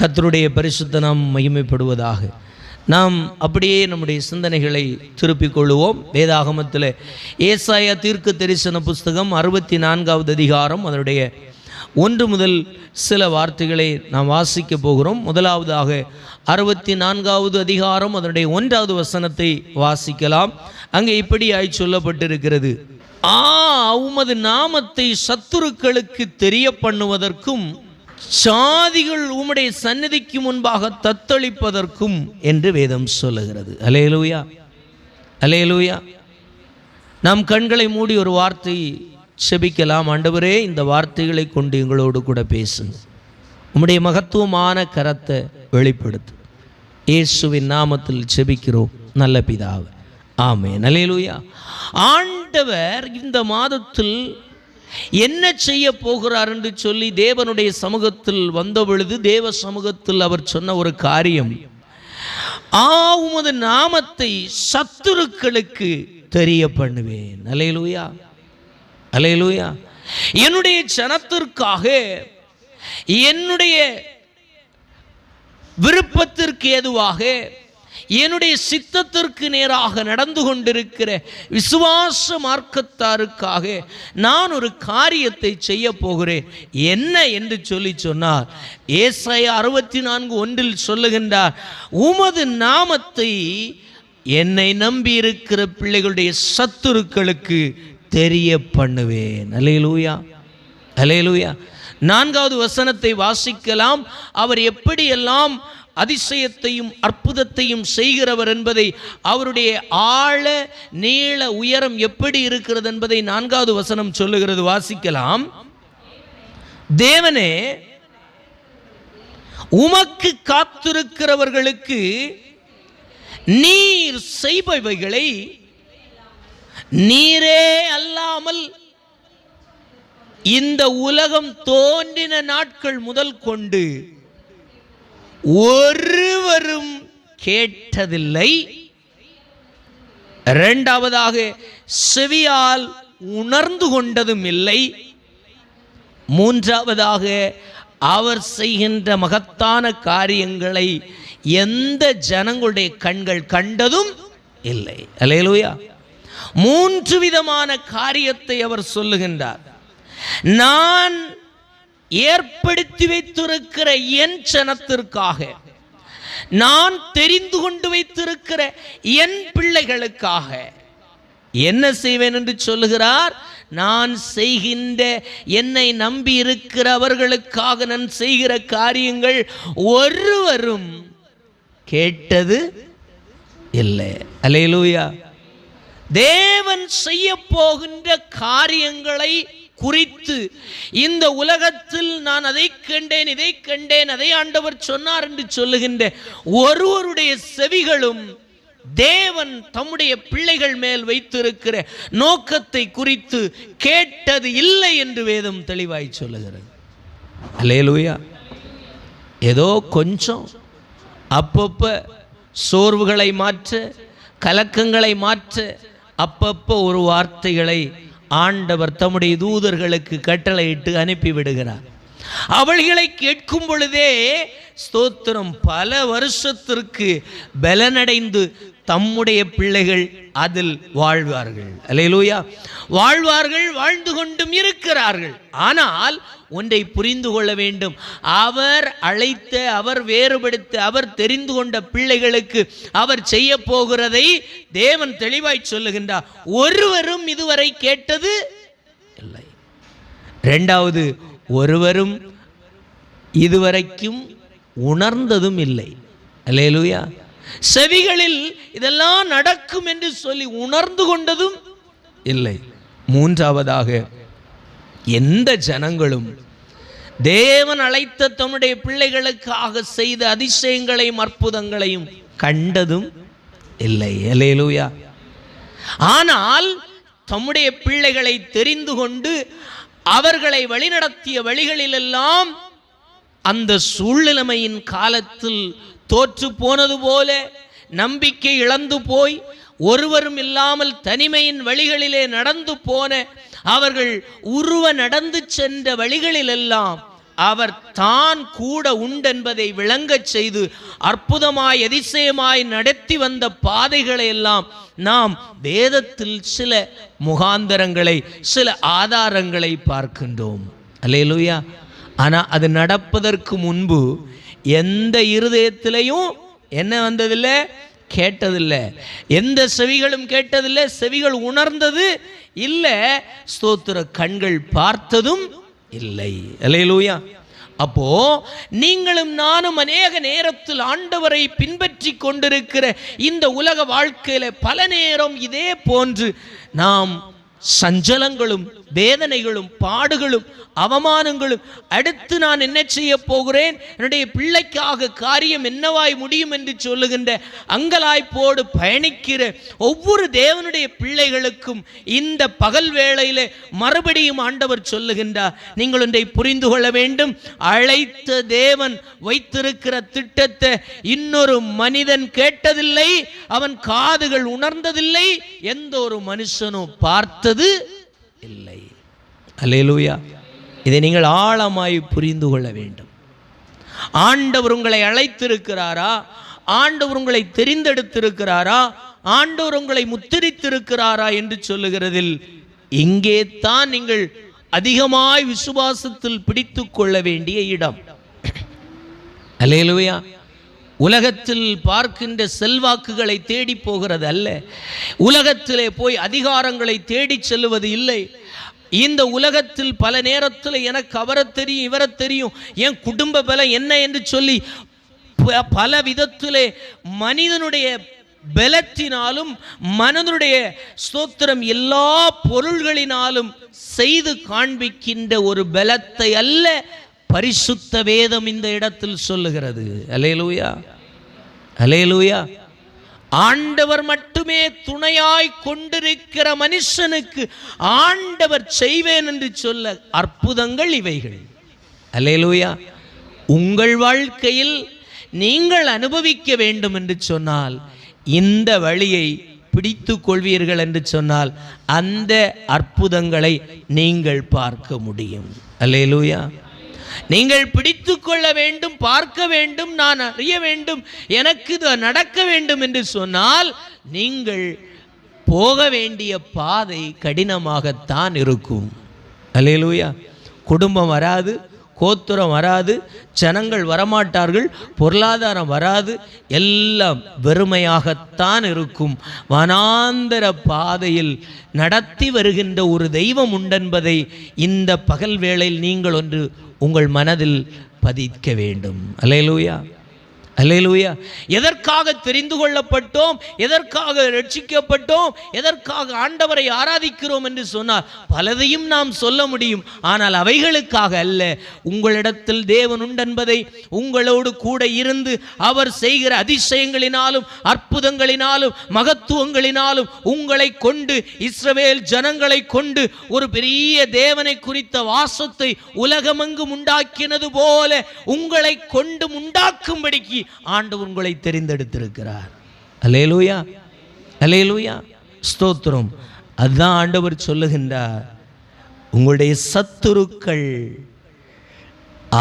கர்த்தருடைய பரிசுத்த நாமம் மகிமைப்படுவதாக. நாம் அப்படியே நம்முடைய சிந்தனைகளை திருப்பிக் கொள்வோம். வேதாகமத்தில் ஏசாயா தீர்க்க தரிசன புஸ்தகம் 64வது அதிகாரம் அதனுடைய 1 முதல் சில வார்த்தைகளை நாம் வாசிக்க போகிறோம். முதலாவதாக 64வது அதிகாரம் அதனுடைய 1வது வசனத்தை வாசிக்கலாம். அங்கே இப்படியாய் சொல்லப்பட்டிருக்கிறது: உமது நாமத்தை சத்துருக்களுக்கு தெரிய பண்ணுவதற்கும் சாதிகள் உம்முடைய சந்நிதிக்கு முன்பாக தத்தளிப்பதற்கும் என்று வேதம் சொல்லுகிறது. அல்லேலூயா, அல்லேலூயா. நாம் கண்களை மூடி ஒரு வார்த்தை செபிக்கலாம். ஆண்டவரே, இந்த வார்த்தைகளை கொண்டு எங்களோடு கூட பேசுங்க. உம்முடைய மகத்துவமான கரத்தை வெளிப்படுத்து. இயேசுவின் நாமத்தில் செபிக்கிறோம் நல்ல பிதாவே, ஆமென். அல்லேலூயா. ஆண்டவர் இந்த மாதத்தில் என்ன செய்ய போகிறார் என்று சொல்லி தேவனுடைய சமூகத்தில் வந்த பொழுது, தேவ சமூகத்தில் அவர் சொன்ன ஒரு காரியம், உமது நாமத்தை சத்துருக்களுக்கு தெரிய பண்ணுவேன். அல்லேலூயா, அல்லேலூயா. என்னுடைய ஜனத்திற்காக, என்னுடைய விருப்பத்திற்கு ஏதுவாக, என்னுடைய சித்தத்திற்கு நேராக நடந்து கொண்டிருக்கிற விசுவாச மார்க்கத்தாருக்காக நான் ஒரு காரியத்தை செய்ய போகிறேன். என்ன என்று சொன்னார். ஏசாயா 64:1 சொல்லுகின்றார், உமது நாமத்தை என்னை நம்பி இருக்கிற பிள்ளைகளுடைய சத்துருக்களுக்கு தெரிய பண்ணுவேன். அல்லேலூயா, அல்லேலூயா. 4வது வசனத்தை வாசிக்கலாம். அவர் எப்படியெல்லாம் அதிசயத்தையும் அற்புதத்தையும் செய்கிறவர் என்பதை, அவருடைய ஆழ நீள உயரம் எப்படி இருக்கிறது என்பதை 4வது வசனம் சொல்லுகிறது. வாசிக்கலாம். தேவனே, உமக்கு காத்திருக்கிறவர்களுக்கு நீர் செய்பவைகளை நீரே அல்லாமல் இந்த உலகம் தோன்றின நாட்கள் முதல் கொண்டு ஒருவரும் கேட்டதில்லை. இரண்டாவதாக, செவியால் உணர்ந்து கொண்டதும் இல்லை. மூன்றாவதாக, அவர் செய்கின்ற மகத்தான காரியங்களை எந்த ஜனங்களுடைய கண்கள் கண்டதும் இல்லை. அல்லேலூயா. 3 விதமான காரியத்தை அவர் சொல்லுகின்றார். நான் ஏற்படுத்தி வைத்திருக்கிற என் ஜனத்திற்காக, நான் தெரிந்து கொண்டு வைத்திருக்கிற என் பிள்ளைகளுக்காக என்ன செய்வேன் என்று சொல்லுகிறார். நான் செய்கின்ற, என்னை நம்பி இருக்கிற அவர்களுக்காக நான் செய்கிற காரியங்கள் ஒருவரும் கேட்டது இல்லை. அல்லேலூயா. தேவன் செய்ய போகின்ற காரியங்களை குறித்து இந்த உலகத்தில் நான் அதை கண்டேன், இதை கண்டேன், அதை ஆண்டவர் சொன்னார் என்று சொல்லுகின்ற ஒருவருடைய செவிகளும் தேவன் தம்முடைய பிள்ளைகள் மேல் வைத்திருக்கிற நோக்கத்தை குறித்து கேட்டது இல்லை என்று வேதம் தெளிவாய் சொல்லுகிறது. அல்லேலூயா. ஏதோ கொஞ்சம் அப்பப்ப சோர்வுகளை மாற்ற, கலக்கங்களை மாற்ற அப்பப்ப ஒரு வார்த்தைகளை ஆண்டவர் தம்முடைய தூதர்களுக்கு கட்டளையிட்டு அனுப்பிவிடுகிறார். அவள்களை கேட்கும் பொழுதே ஸ்தோத்திரம், பல வருஷத்திற்கு பலனடைந்து தம்முடைய பிள்ளைகள் அதில் வாழ்வார்கள். அல்லேலூயா. வாழ்வார்கள், வாழ்ந்து கொண்டும் இருக்கிறார்கள். ஆனால் ஒன்றை புரிந்து கொள்ள வேண்டும். அவர் அழைத்த, அவர் வேறுபடுத்த, அவர் தெரிந்து கொண்ட பிள்ளைகளுக்கு அவர் செய்ய போகிறதை தேவன் தெளிவாய் சொல்லுகின்றார். ஒருவரும் இதுவரை கேட்டது இல்லை. இரண்டாவது, ஒருவரும் இதுவரைக்கும் உணர்ந்ததும் இல்லை. அல்லேலூயா. செவிகளில் இதெல்லாம் நடக்கும் என்று சொல்லி உணர்ந்து கொண்டதும் இல்லை. மூன்றாவதாக, எந்த ஜனங்களும் தேவன் அழைத்த தம்முடைய பிள்ளைகளுக்காக செய்த அதிசயங்களையும் அற்புதங்களையும் கண்டதும் இல்லை. அல்லேலூயா. ஆனால் தம்முடைய பிள்ளைகளை தெரிந்து கொண்டு அவர்களை வழிநடத்திய வழிகளிலெல்லாம் அந்த சூழ்நிலைமையின் காலத்தில் தோற்று போனது போல, நம்பிக்கை இழந்து போய், ஒருவரும் இல்லாமல் தனிமையின் வழிகளிலே நடந்து போன அவர்கள் உருவ நடந்து சென்ற வழிகளிலெல்லாம் அவர் தான் கூட உண்டென்பதை விளங்கச் செய்து அற்புதமாய் அதிசயமாய் நடத்தி வந்த பாதைகளை எல்லாம் நாம் வேதத்தில் சில முகாந்தரங்களை, சில ஆதாரங்களை பார்க்கின்றோம். அல்லேலூயா. ஆனால் அது நடப்பதற்கு முன்பு எந்த இருதயத்திலையும் என்ன வந்ததில்லை? கேட்டதில்லை. எந்த செவிகளும் கேட்டதில்லை, செவிகள் உணர்ந்தது இல்லை, ஸ்தோத்திர கண்கள் பார்த்ததும் இல்லை. அல்லேலூயா. அப்போ நீங்களும் நானும் அநேக நேரத்தில் ஆண்டவரை பின்பற்றி கொண்டிருக்கிற இந்த உலக வாழ்க்கையில பல நேரம் இதே போன்று நாம் சஞ்சலங்களும் வேதனைகளும் பாடுகளும் அவமானங்களும், அடுத்து நான் என்ன செய்ய போகிறேன், என்னுடைய பிள்ளைக்காக காரியம் என்னவாய் முடியும் என்று சொல்லுகின்ற அங்கலாய்ப்போடு பயணிக்கிற ஒவ்வொரு தேவனுடைய பிள்ளைகளுக்கும் இந்த பகல் வேளையிலே மறுபடியும் ஆண்டவர் சொல்லுகின்றார், நீங்கள் ஒன்றை புரிந்து கொள்ள வேண்டும். அழைத்த தேவன் வைத்திருக்கிற திட்டத்தை இன்னொரு மனிதன் கேட்டதில்லை, அவன் காதுகள் உணர்ந்ததில்லை, எந்த ஒரு மனுஷனும் பார்த்தது இல்லை. அல்லேலூயா. இதை நீங்கள் ஆழமாய் புரிந்து கொள்ள வேண்டும். ஆண்டவர் உங்களை அழைத்திருக்கிறாரா? ஆண்டவர் உங்களை தெரிந்தெடுத்திருக்கிறாரா? ஆண்டவர் உங்களை முத்திரித்திருக்கிறாரா என்று சொல்லுகிறதில் இங்கே தான் நீங்கள் அதிகமாய் விசுவாசத்தில் பிடித்து கொள்ள வேண்டிய இடம். அல்லேலூயா. உலகத்தில் பார்க்கின்ற செல்வாக்குகளை தேடி போகிறது அல்ல, உலகத்திலே போய் அதிகாரங்களை தேடி செல்லுவது இல்லை. இந்த உலகத்தில் பல நேரத்தில் எனக்கு அவரை தெரியும், இவரை தெரியும், என் குடும்ப பலம் என்ன என்று சொல்லி பல விதத்திலே மனிதனுடைய பலத்தினாலும் மனதுடைய ஸ்தோத்திரம் எல்லா பொருள்களினாலும் செய்து காண்பிக்கின்ற ஒரு பலத்தை அல்ல பரிசுத்த வேதம் இந்த இடத்தில் சொல்லுகிறது. அல்லேலூயா. அல்லேலூயா. ஆண்டவர் மட்டுமே துணையாய் கொண்டிருக்கிற மனுஷனுக்கு ஆண்டவர் செய்வேன் என்று சொல்ல அற்புதங்கள் இவைகள். அல்லேலூயா. உங்கள் வாழ்க்கையில் நீங்கள் அனுபவிக்க வேண்டும் என்று சொன்னால் இந்த வழியை பிடித்து கொள்வீர்கள் என்று சொன்னால் அந்த அற்புதங்களை நீங்கள் பார்க்க முடியும். அல்லேலூயா. நீங்கள் பிடித்து கொள்ள வேண்டும், பார்க்க வேண்டும், நான் அறிய வேண்டும், எனக்கு இது நடக்க வேண்டும் என்று சொன்னால் நீங்கள் போக வேண்டிய பாதை கடினமாகத்தான் இருக்கும். அல்லேலூயா. குடும்பம் வராது, கோத்திரம் வராது, ஜனங்கள் வரமாட்டார்கள், பொருளாதாரம் வராது, எல்லாம் வெறுமையாகத்தான் இருக்கும். வனாந்தர பாதையில் நடத்தி வருகின்ற ஒரு தெய்வம் உண்டென்பதை இந்த பகல் வேளையில் நீங்கள் ஒன்று உங்கள் மனதில் பதிக்க வேண்டும். அல்லேலூயா. அல்லேலூயா. எதற்காக தெரிந்து கொள்ளப்பட்டோம், எதற்காக ரட்சிக்கப்பட்டோம், எதற்காக ஆண்டவரை ஆராதிக்கிறோம் என்று சொன்னால் பலதையும் நாம் சொல்ல முடியும். ஆனால் அவைகளுக்காக அல்ல. உங்களிடத்தில் தேவன் உண்டென்பதை, உங்களோடு கூட இருந்து அவர் செய்கிற அதிசயங்களினாலும் அற்புதங்களினாலும் மகத்துவங்களினாலும் உங்களை கொண்டு, இஸ்ரவேல் ஜனங்களை கொண்டு ஒரு பெரிய தேவனை குறித்த வாசத்தை உலகமெங்கும் உண்டாக்கினது போல உங்களை கொண்டு உண்டாக்கும்படிக்கு ஆண்டவர் உங்களை தெரிந்தெடுத்திருக்கிறார். அல்லேலூயா. அல்லேலூயா. ஸ்தோத்திரம். அதுதான் ஆண்டவர் சொல்லுகின்றார், உங்களுடைய சத்துருக்கள்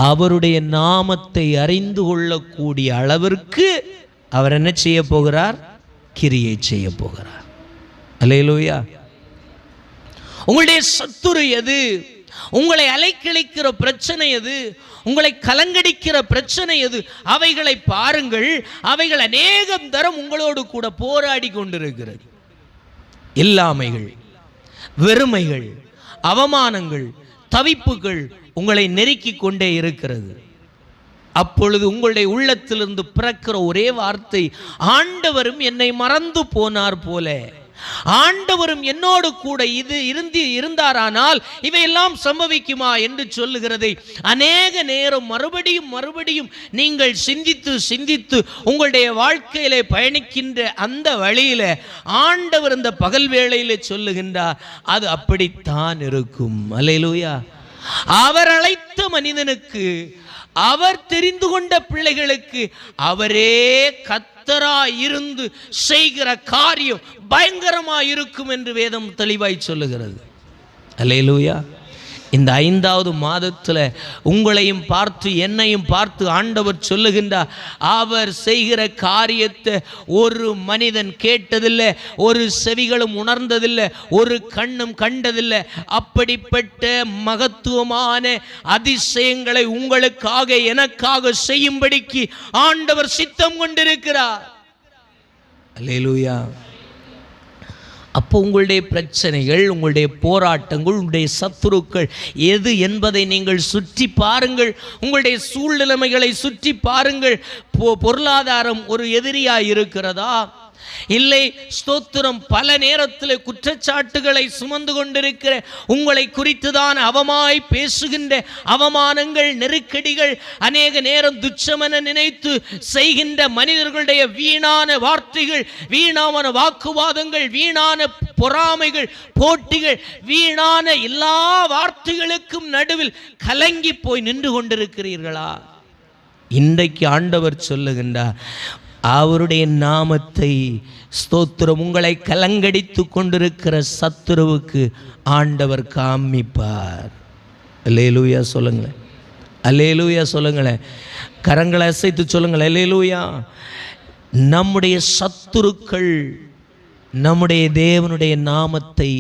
அவருடைய நாமத்தை அறிந்து கொள்ளக்கூடிய அளவிற்கு அவர் என்ன செய்ய போகிறார்? கிரியை செய்ய போகிறார். அல்லேலூயா. உங்களுடைய சத்துரு எது? உங்களை அலைக்கழிக்கிற பிரச்சனை எது? உங்களை கலங்கடிக்கிற பிரச்சனை எது? அவைகளை பாருங்கள். அவைகள் அநேகம் தரம் உங்களோடு கூட போராடி கொண்டிருக்கிறது. இல்லாமைகள், வெறுமைகள், அவமானங்கள், தவிப்புகள் உங்களை நெருக்கி கொண்டே இருக்கிறது. அப்பொழுது உங்களுடைய உள்ளத்திலிருந்து பிறக்கிற ஒரே வார்த்தை, ஆண்டவரும் என்னை மறந்து போனார் போல, ஆண்டவரும் என்னோடு கூட இது இருந்தாரானால் இவையெல்லாம் சம்பவிக்குமா என்று சொல்லுகிறதை அநேக நேரம் மறுபடியும் மறுபடியும் நீங்கள் சிந்தித்து சிந்தித்து உங்களுடைய வாழ்க்கையிலே பயணிக்கின்ற அந்த வழியில ஆண்டவர் இந்த பகல் வேளையிலே சொல்லுகின்றார், அது அப்படித்தான் இருக்கும். அல்லேலூயா. அவர் அழைத்த மனிதனுக்கு, அவர் தெரிந்து கொண்ட பிள்ளைகளுக்கு அவரே கர்த்தராய் இருந்து செய்கிற காரியம் பயங்கரமாய் இருக்கும் என்று வேதம் தெளிவாய் சொல்லுகிறது. அல்லேலூயா. இந்த 5வது மாதத்தில் உங்களையும் பார்த்து என்னையும் பார்த்து ஆண்டவர் சொல்லுகின்றார், அவர் செய்கிற காரியத்தை ஒரு மனிதன் கேட்டதில்லை, ஒரு செவிகளும் உணர்ந்ததில்லை, ஒரு கண்ணும் கண்டதில்லை. அப்படிப்பட்ட மகத்துவமான அதிசயங்களை உங்களுக்காக எனக்காக செய்யும்படிக்கு ஆண்டவர் சித்தம் கொண்டிருக்கிறார். அல்லேலூயா. அப்போ உங்களுடைய பிரச்சனைகள், உங்களுடைய போராட்டங்கள், உங்களுடைய சத்துருக்கள் எது என்பதை நீங்கள் சுற்றி பாருங்கள். உங்களுடைய சூழ்நிலைமைகளை சுற்றி பாருங்கள். பொருளாதாரம் ஒரு எதிரியாக இருக்கிறதா? இல்லை, ஸ்தோத்திரம், பல நேரத்தில் குற்றச்சாட்டுகளை சுமந்து கொண்டிருக்கிற உங்களை குறித்துதான் அவமாய் பேசுகின்ற அவமானங்கள், நெருக்கடிகள், அநேக நேரம் துச்சமென நினைத்து செய்கின்ற மனிதர்களுடைய வீணான வார்த்தைகள், வீணான வாக்குவாதங்கள், வீணான பொறாமைகள், போட்டிகள், வீணான எல்லா வார்த்தைகளுக்கும் நடுவில் கலங்கி போய் நின்று கொண்டிருக்கிறீர்களா? இன்றைக்கு ஆண்டவர் சொல்லுகின்றார், அவருடைய நாமத்தை, ஸ்தோத்திரம், உங்களை கலங்கடித்து கொண்டிருக்கிற சத்துருவுக்கு ஆண்டவர் காமிப்பார். அல்லேலூயா சொல்லுங்களேன், அல்லேலூயா சொல்லுங்களேன், கரங்களை அசைத்து சொல்லுங்களேன், அல்லேலூயா. நம்முடைய சத்துருக்கள் நம்முடைய தேவனுடைய நாமத்தை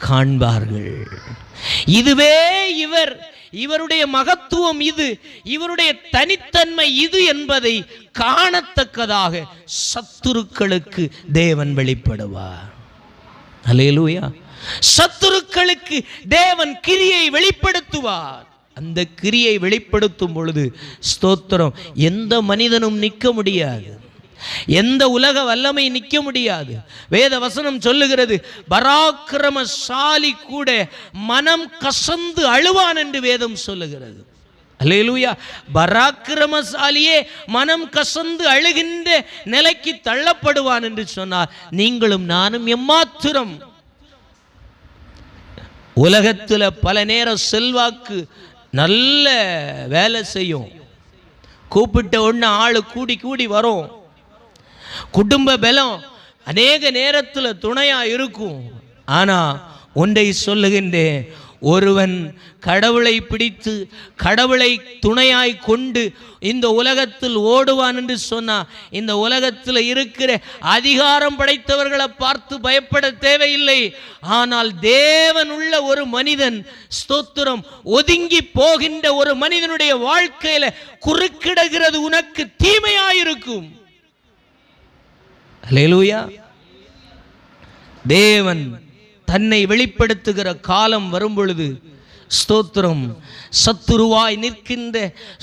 காண்பார்கள். இதுவே இவருடைய மகத்துவம், இவருடைய தனித்தன்மை இது என்பதை காணத்தக்கதாக சத்துருக்களுக்கு தேவன் வெளிப்படுவார். அல்லேலூயா. சத்துருக்களுக்கு தேவன் கிரியை வெளிப்படுத்துவார். அந்த கிரியை வெளிப்படுத்தும் பொழுது, ஸ்தோத்திரம், எந்த மனிதனும் நிற்க முடியாது, எந்த உலக வல்லமை நிற்க முடியாது. வேத வசனம் சொல்லுகிறது, பராக்கிரமசாலி கூட மனம் கசந்து அழுவான் என்று வேதம் சொல்லுகிறது. அல்லேலூயா. பராக்கிரமசாலியே மனம் கசந்து அழுகின்ற நிலைக்கு தள்ளப்படுவான் என்று சொன்னார். நீங்களும் நானும் எம்மாத்திரம்? உலகத்தில் பல நேரம் செல்வாக்கு நல்ல வேலை செய்யும், கூப்பிட்ட உடனே ஆளு கூடி கூடி வரும், குடும்ப பலம் அநேக நேரத்தில் துணையா இருக்கும். ஆனா ஒன்றை சொல்லுகின்றேன், ஒருவன் கடவுளை பிடித்து கடவுளை துணையாய் கொண்டு இந்த உலகத்தில் ஓடுவான் என்று சொன்னா, இந்த உலகத்தில் இருக்கிற அதிகாரம் படைத்தவர்களை பார்த்து பயப்பட தேவையில்லை. ஆனால் தேவன் உள்ள ஒரு மனிதன், ஸ்தோத்திரம், ஒதுங்கி போகின்ற ஒரு மனிதனுடைய வாழ்க்கையில குறுக்கிடுகிறது உனக்கு தீமையாயிருக்கும். அல்லேலூயா. தேவன் தன்னை வெளிப்படுத்துகிற காலம் வரும் பொழுது, ஸ்தோத்திரம், சத்துருவாய் நிற்கின்ற,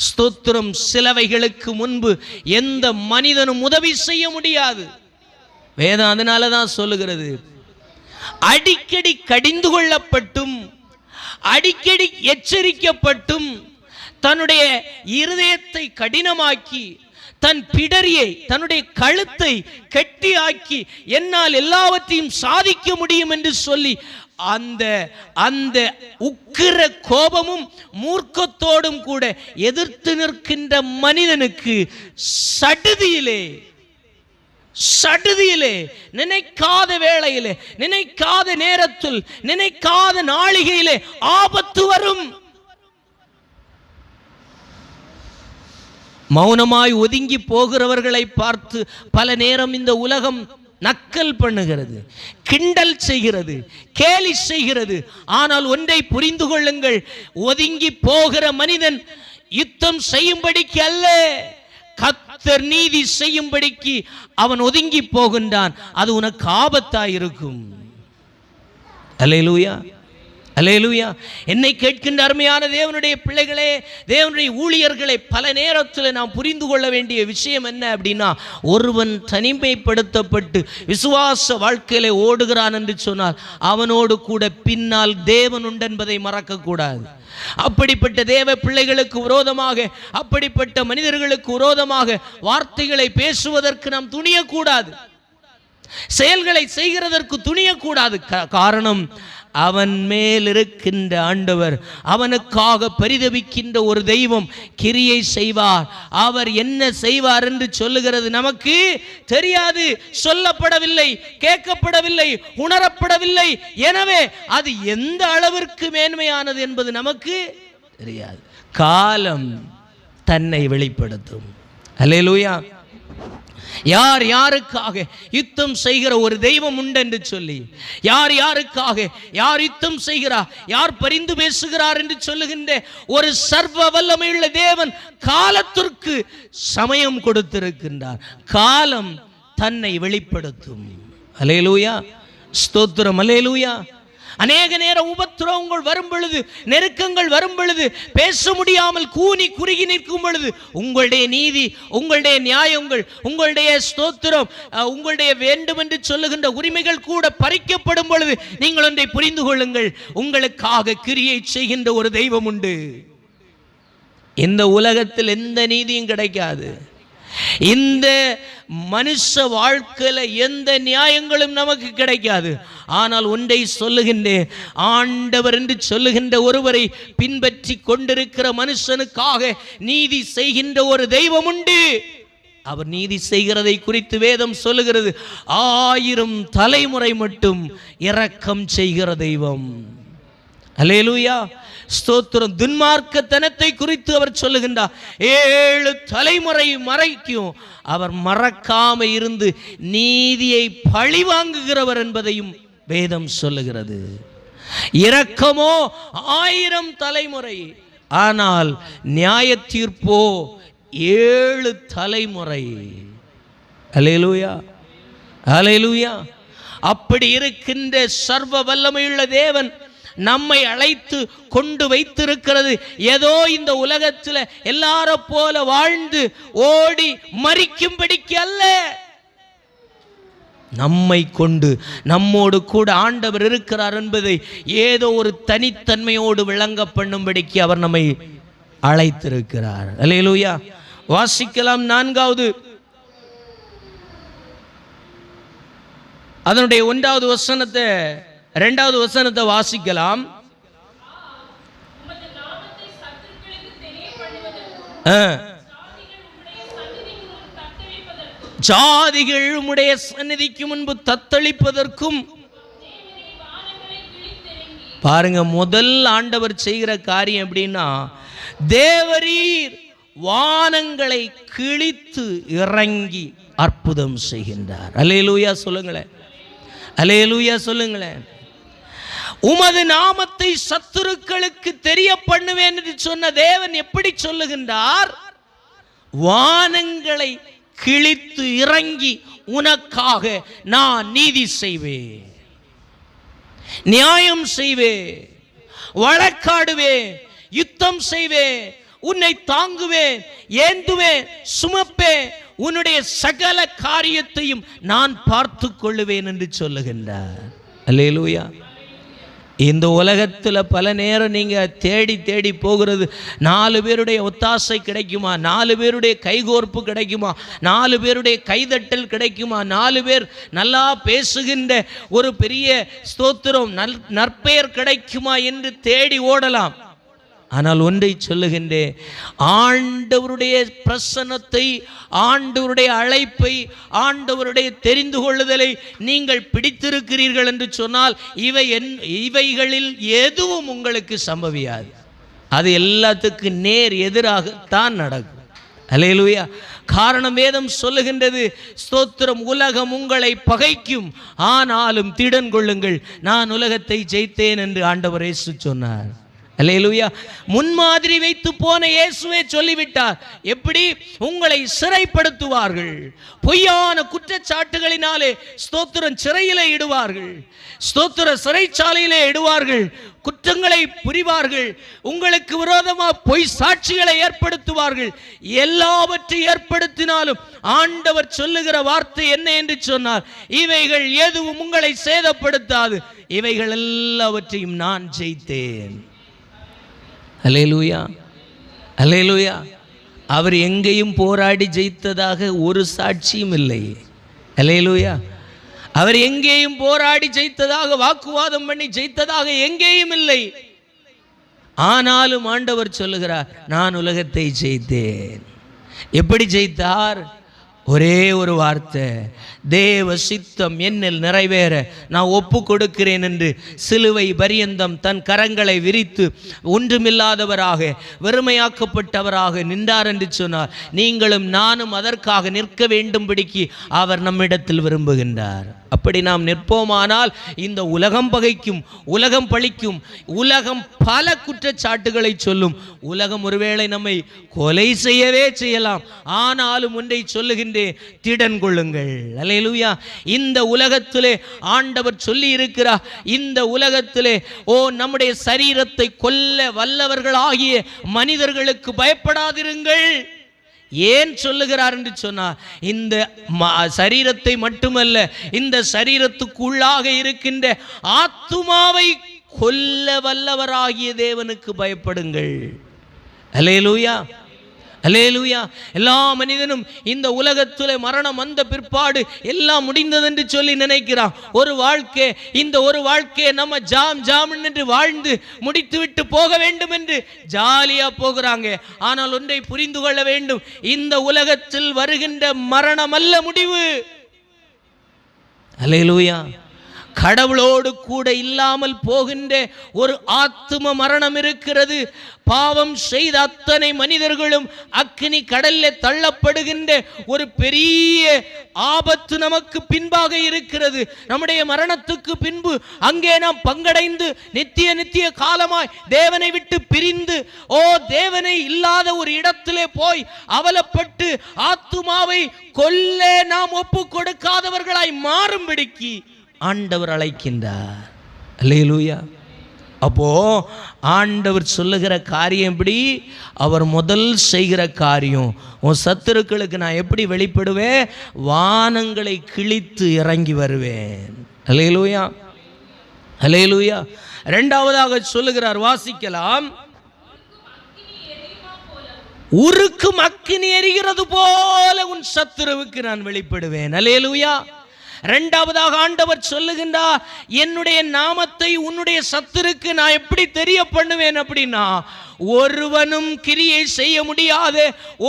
ஸ்தோத்திரம், சிலவைகளுக்கு முன்பு எந்த மனிதனும் உதவி செய்ய முடியாது. வேதம் அதனால தான் சொல்லுகிறது, அடிக்கடி கடிந்து கொள்ளப்பட்டும் அடிக்கடி எச்சரிக்கப்பட்டும் தன்னுடைய இருதயத்தை கடினமாக்கி தன் பிடரியை, தன்னுடைய கழுத்தை கெட்டியாக்கி என்னால் எல்லாவற்றையும் சாதிக்க முடியும் என்று சொல்லி அந்த உக்கிர கோபமும் மூர்க்கத்தோடும் கூட எதிர்த்து நிற்கின்ற மனிதனுக்கு சடுதியிலே நினைக்காத வேளையிலே, நினைக்காத நேரத்தில், நினைக்காத நாளிகையிலே ஆபத்து வரும். மௌனமாய் ஒதுங்கி போகிறவர்களை பார்த்து பல நேரம் இந்த உலகம் நக்கல் பண்ணுகிறது, கிண்டல் செய்கிறது, கேலி செய்கிறது. ஆனால் ஒன்றை புரிந்து கொள்ளுங்கள், ஒதுங்கி போகிற மனிதன் யுத்தம் செய்யும்படிக்கு அல்ல, கர்த்தர் நீதி செய்யும்படிக்கு அவன் ஒதுங்கி போகின்றான். அது உனக்கு ஆபத்தாயிருக்கும். அல்லேலூயா, அல்லேலூயா. என்னை கேட்கின்ற அருமையான தேவனுடைய பிள்ளைகளே, தேவனுடைய ஊழியர்களை, பல நேரத்தில் நாம் புரிந்து கொள்ள வேண்டிய விஷயம் என்ன அப்படின்னா, ஒருவன் தனிமைப்படுத்தப்பட்டு விசுவாச வாழ்க்கையிலே ஓடுகிறான் என்று சொன்னால் அவனோடு கூட பின்னால் தேவன் உண்டு என்பதை மறக்கக்கூடாது. அப்படிப்பட்ட தேவ பிள்ளைகளுக்கு விரோதமாக, அப்படிப்பட்ட மனிதர்களுக்கு விரோதமாக வார்த்தைகளை பேசுவதற்கு நாம் துணியக்கூடாது, செயல்களை செய்கிறதற்கு துணியக்கூடாது. காரணம், அவன் மேல் இருக்கின்ற ஆண்டவர், அவனுக்காக பரிதபிக்கின்ற ஒரு தெய்வம் கிரியை செய்வார். அவர் என்ன செய்வார் என்று சொல்லுகிறது நமக்கு தெரியாது, சொல்லப்படவில்லை, கேட்கப்படவில்லை, உணரப்படவில்லை. எனவே அது எந்த அளவிற்கு மேன்மையானது என்பது நமக்கு தெரியாது. காலம் தன்னை வெளிப்படுத்தும். அல்லேலூயா. யார் யாருக்காக யுத்தம் செய்கிற ஒரு தெய்வம் உண்டு என்று சொல்லி, யார் யாருக்காக யார் யுத்தம் செய்கிறார், யார் பரிந்து பேசுகிறார் என்று சொல்லுகின்ற ஒரு சர்வ வல்லமையுள்ள தேவன் காலத்திற்கு சமயம் கொடுத்திருக்கின்றார். காலம் தன்னை வெளிப்படுத்தும். அல்லேலூயா, ஸ்தோத்திரம், அல்லேலூயா. அநேக நேரம் உபத்திரவங்கள் வரும் பொழுது, நெருக்கங்கள் வரும் பொழுது, பேச முடியாமல் கூனி குறுகி நிற்கும் பொழுது, உங்களுடைய நீதி, உங்களுடைய நியாயங்கள், உங்களுடைய ஸ்தோத்திரம், உங்களுடைய வேண்டும் என்று சொல்லுகின்ற உரிமைகள் கூட பறிக்கப்படும் பொழுது நீங்கள் ஒன்றை புரிந்து கொள்ளுங்கள், உங்களுக்காக கிரியை செய்கின்ற ஒரு தெய்வம் உண்டு. இந்த உலகத்தில் எந்த நீதியும் கிடைக்காது. இந்த மனுஷ வாழ்க்கையில எந்த நியாயங்களும் நமக்கு கிடைக்காது. ஆனால் ஒன்றை சொல்லுகின்றேன், ஆண்டவர் என்று சொல்லுகின்ற ஒருவரை பின்பற்றி கொண்டிருக்கிற மனுஷனுக்காக நீதி செய்கின்ற ஒரு தெய்வம் உண்டு. அவர் நீதி செய்கிறதை குறித்து வேதம் சொல்லுகிறது, 1000 தலைமுறை மட்டும் இரக்கம் செய்கிற தெய்வம். அல்லேலூயா, ஸ்தோத்திரம். துன்மார்க்கத்தனத்தை குறித்து அவர் சொல்லுகின்றார், 7 தலைமுறை மறைக்கும் அவர் மறக்காம இருந்து நீதியை பழி வாங்குகிறவர் என்பதையும் வேதம் சொல்லுகிறது. இரக்கமோ 1000 தலைமுறை, ஆனால் நியாய தீர்ப்போ 7 தலைமுறை. அல்லேலூயா, அல்லேலூயா. அப்படி இருக்கின்ற சர்வ வல்லமையுள்ள தேவன் நம்மை அழைத்து கொண்டு வைத்திருக்கிறது ஏதோ இந்த உலகத்தில் எல்லாரும் போல வாழ்ந்து ஓடி மரிக்கும்படிக்கு அல்ல. நம்மை கொண்டு நம்மோடு கூட ஆண்டவர் இருக்கிறார் என்பதை ஏதோ ஒரு தனித்தன்மையோடு விளங்க பண்ணும்படிக்கு அவர் நம்மை அழைத்திருக்கிறார். அல்லேலூயா. வாசிக்கலாம் 4வது அதனுடைய 1வது வசனத்தை 2வது வசனத்தை வாசிக்கலாம். ஜாதிகள் உம்முடைய சந்நிதிக்கு முன்பு தத்தளிப்பதற்கும். பாருங்க, முதல் ஆண்டவர் செய்கிற காரியம் எப்படின்னா, தேவரீர் வானங்களை கிழித்து இறங்கி அற்புதம் செய்கின்றார். அல்லேலூயா சொல்லுங்களேன், அல்லேலூயா சொல்லுங்களேன். உமது நாமத்தை சத்துருக்களுக்கு தெரிய பண்ணுவேன் என்று சொன்ன தேவன் எப்படி சொல்லுகின்றார்? வானங்களை கிழித்து இறங்கி உனக்காக நான் நீதி செய்வேன், நியாயம் செய்வேன், வழக்காடுவேன், யுத்தம் செய்வேன், உன்னை தாங்குவேன், ஏந்துவேன், சுமப்பேன், உன்னுடைய சகல காரியத்தையும் நான் பார்த்து கொள்ளுவேன் என்று சொல்லுகின்றார். அல்லேலூயா. இந்த உலகத்தில் பல நேரம் நீங்கள் தேடி தேடி போகிறது 4 பேருடைய ஒத்தாசை கிடைக்குமா, 4 பேருடைய கைகோர்ப்பு கிடைக்குமா, 4 பேருடைய கைதட்டல் கிடைக்குமா, 4 பேர் நல்லா பேசுகின்ற ஒரு பெரிய ஸ்தோத்திரம் நற்பெயர் கிடைக்குமா என்று தேடி ஓடலாம். ஆனால் ஒன்றை சொல்லுகின்றேன், ஆண்டவருடைய பிரசன்னத்தை, ஆண்டவருடைய அழைப்பை, ஆண்டவருடைய தெரிந்து கொள்ளுதலை நீங்கள் பிடித்திருக்கிறீர்கள் என்று சொன்னால் இவைகளில் எதுவும் உங்களுக்கு சம்பவியாது. அது எல்லாத்துக்கும் நேர் எதிராகத்தான் நடக்கும். அல்லேலூயா. காரணம் வேதம் சொல்லுகின்றது, ஸ்தோத்திரம், உலகம் உங்களை பகைக்கும், ஆனாலும் திடன் கொள்ளுங்கள், நான் உலகத்தை ஜெயித்தேன் என்று ஆண்டவர் இயேசு சொன்னார். அல்லேலூயா. முன்மாதிரி வைத்து போன இயேசுவே சொல்லிவிட்டார், எப்படி உங்களை சிறைப்படுத்துவார்கள், பொய்யான குற்றச்சாட்டுகளினாலே ஸ்தோத்திரம் சிறையிலே இடுவார்கள், ஸ்தோத்திர சிறைச்சாலையிலே இடுவார்கள், குற்றங்களை புரிவார்கள், உங்களுக்கு விரோதமாக பொய் சாட்சிகளை ஏற்படுத்துவார்கள். எல்லாவற்றையும் ஏற்படுத்தினாலும் ஆண்டவர் சொல்லுகிற வார்த்தை என்ன என்று சொன்னார்? இவைகள் எதுவும் உங்களை சேதப்படுத்தாது, இவைகள் எல்லாவற்றையும் நான் ஜெயித்தேன். அல்லேலூயா, அல்லேலூயா. அவர் எங்கேயும் போராடி ஜெயித்ததாக ஒரு சாட்சியும் இல்லை. அல்லேலூயா. அவர் எங்கேயும் போராடி ஜெயித்ததாக, வாக்குவாதம் பண்ணி ஜெயித்ததாக எங்கேயும் இல்லை. ஆனாலும் ஆண்டவர் சொல்லுகிறார், நான் உலகத்தை ஜெயித்தேன். எப்படி ஜெயித்தார்? ஒரே ஒரு வார்த்தை, தேவ சித்தம் என்னில் நிறைவேற நான் ஒப்பு கொடுக்கிறேன் என்று சிலுவை பரியந்தம் தன் கரங்களை விரித்து ஒன்றுமில்லாதவராக வெறுமையாக்கப்பட்டவராக நின்றார் என்று சொன்னார். நீங்களும் நானும் அதற்காக நிற்க வேண்டும்படிக்கு அவர் நம்மிடத்தில் விரும்புகின்றார். அப்படி நாம் நிற்போமானால் இந்த உலகம் பகைக்கும், உலகம் பழிக்கும், உலகம் பல குற்றச்சாட்டுகளை சொல்லும், உலகம் ஒருவேளை நம்மை கொலை செய்யவே செய்யலாம். ஆனாலும் ஒன்றை சொல்லுகின்றேன், திடன் கொள்ளுங்கள். அல்லேலூயா. இந்த உலகத்திலே ஆண்டவர் சொல்லி இருக்கிறார், இந்த உலகத்திலே நம்முடைய சரீரத்தை கொல்ல வல்லவர்களாகிய மனிதர்களுக்கு பயப்படாதிருங்கள். ஏன் சொல்லுகிறார் என்று சொன்னார், இந்த சரீரத்தை மட்டுமல்ல, இந்த சரீரத்துக்குள்ளாக இருக்கின்ற ஆத்துமாவை கொல்ல வல்லவராகிய தேவனுக்கு பயப்படுங்கள். அல்லேலூயா, அல்லேலூயா. எல்லா மனிதனும் இந்த உலகத்தில் மரணம் வந்த பிற்பாடு எல்லாம் முடிந்தது என்று சொல்லி நினைக்கிறான். ஒரு வாழ்க்கை, இந்த ஒரு வாழ்க்கையை நம்ம ஜாம் என்று வாழ்ந்து முடித்து விட்டு போக வேண்டும் என்று ஜாலியா போகிறாங்க. ஆனால் ஒன்றை புரிந்து கொள்ள வேண்டும், இந்த உலகத்தில் வருகின்ற மரணம் அல்ல முடிவு. அல்லேலூயா. கடவுளோடு கூட இல்லாமல் போகின்ற ஒரு ஆத்தும மரணம் இருக்கிறது. பாவம் செய்த அத்தனை மனிதர்களும் அக்கினி கடலில் தள்ளப்படுகின்ற ஒரு பெரிய ஆபத்து நமக்கு பின்பாக இருக்கிறது. நம்முடைய மரணத்துக்கு பின்பு அங்கே நாம் பங்கடைந்து நித்திய காலமாய் தேவனை விட்டு பிரிந்து தேவனை இல்லாத ஒரு இடத்திலே போய் அவலப்பட்டு ஆத்துமாவை கொல்ல நாம் ஒப்பு கொடுக்காதவர்களாய் மாறும்படிக்கு ஆண்டவர் அழைக்கின்றார். அல்லேலூயா. அப்போ ஆண்டவர் சொல்லுகிற காரியம் எப்படி? அவர் முதல் செய்கிற காரியம், உன் சத்துருக்களுக்கு நான் எப்படி வெளிப்படுவேன்? வானங்களை கிழித்து இறங்கி வருவேன். அல்லேலூயா, அல்லேலூயா. இரண்டாவதாக சொல்லுகிறார், வாசிக்கலாம், உருக்கும் அக்கினி எரிகிறது போல உன் சத்துருவுக்கு நான் வெளிப்படுவேன். அல்லேலூயா. இரண்டாவதாக ஆண்டவர் சொல்லுகின்றார், என்னுடைய நாமத்தை உன்னுடைய சத்துருக்கு நான் எப்படி தெரிய பண்ணுவேன் அப்படின்னா, ஒருவனும் கிரியை செய்ய முடியாத,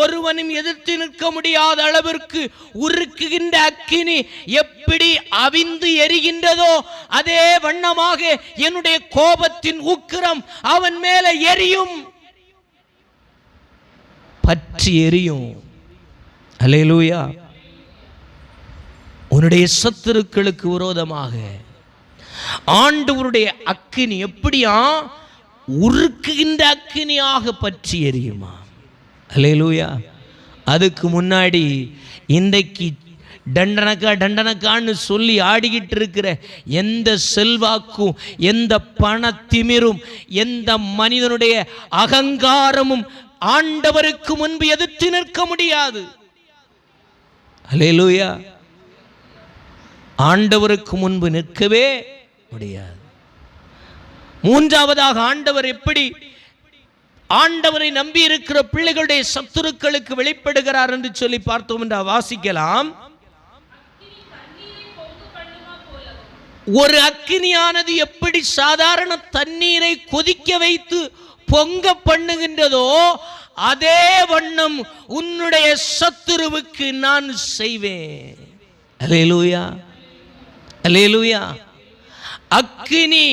ஒருவனும் எதிர்த்து நிற்க முடியாத அளவிற்கு உருக்குகின்ற அக்கினி எப்படி அவிந்து எரிகின்றதோ அதே வண்ணமாக என்னுடைய கோபத்தின் உக்கிரம் அவன் மேல எரியும், பற்றி எரியும். அல்லேலூயா. உன்னுடைய சத்துருக்களுக்கு விரோதமாக ஆண்டவருடைய அக்கினி எப்படியா? உருக்குகின்ற அக்கினியாக பற்றி எரியுமா? அல்லேலூயா. அதுக்கு முன்னாடி இன்றைக்கு டண்டனக்கான்னு சொல்லி ஆடிக்கிட்டு இருக்கிற எந்த செல்வாக்கும், எந்த பண திமிரும், எந்த மனிதனுடைய அகங்காரமும் ஆண்டவருக்கு முன்பு எதிர்த்து நிற்க முடியாது. அல்லேலூயா. ஆண்டவருக்கு முன்பு நிற்கவே முடியாது. மூன்றாவதாக ஆண்டவர் எப்படி ஆண்டவரை நம்பி இருக்கிற பிள்ளைகளுடைய சத்துருக்களுக்கு வெளிப்படுகிறார் என்று சொல்லி பார்த்தோம் என்று வாசிக்கலாம். ஒரு அக்கினியானது எப்படி சாதாரண தண்ணீரை கொதிக்க வைத்து பொங்க பண்ணுகின்றதோ அதே வண்ணம் உன்னுடைய சத்துருவுக்கு நான் செய்வேன். அல்லேலூயா, அல்லேலூயா. அக்கினி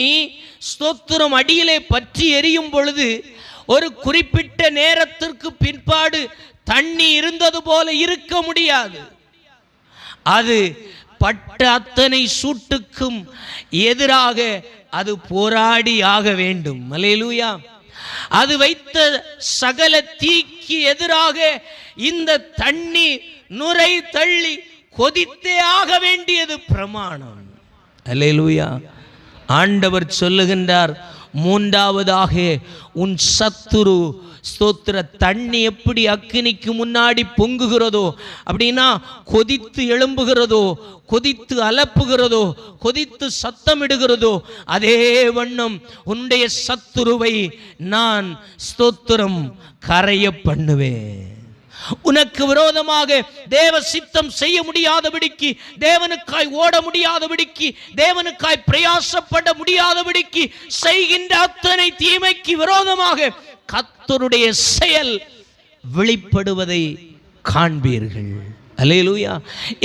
ஸ்தோத்திரம் அடியிலே பற்றி எரியும் பொழுது ஒரு குறிப்பிட்ட நேரத்திற்கு பிற்பாடு தண்ணி இருந்தது போல இருக்க முடியாது. அது பட்ட அத்தனை சூட்டுக்கும் எதிராக அது போராடி ஆக வேண்டும். அல்லேலூயா. அது வைத்த சகல தீக்கு எதிராக இந்த தண்ணி நுரை தள்ளி கொதித்தே ஆக வேண்டியது பிரமாணம். அல்லேலூயா. ஆண்டவர் சொல்லுகின்றார், மூன்றாவதாக உன் சத்துரு ஸ்தோத்திர தண்ணி எப்படி அக்கினிக்கு முன்னாடி பொங்குகிறதோ அப்படின்னா கொதித்து எழும்புகிறதோ, கொதித்து அலப்புகிறதோ, கொதித்து சத்தமிடுகிறதோ அதே வண்ணம் உன்னுடைய சத்துருவை நான் ஸ்தோத்திரம் கரைய பண்ணுவேன். உனக்கு விரோதமாக தேவ சித்தம் செய்ய முடியாதபடிக்கு, தேவனுக்காய் ஓட முடியாதபடிக்கு, தேவனுக்காய் பிரயாசப்பட முடியாதபடிக்கு செய்கின்ற அத்தனை தீமைக்கு விரோதமாக கர்த்தருடைய செயல் வெளிப்படுவதை காண்பீர்கள். அல்லேலூயா.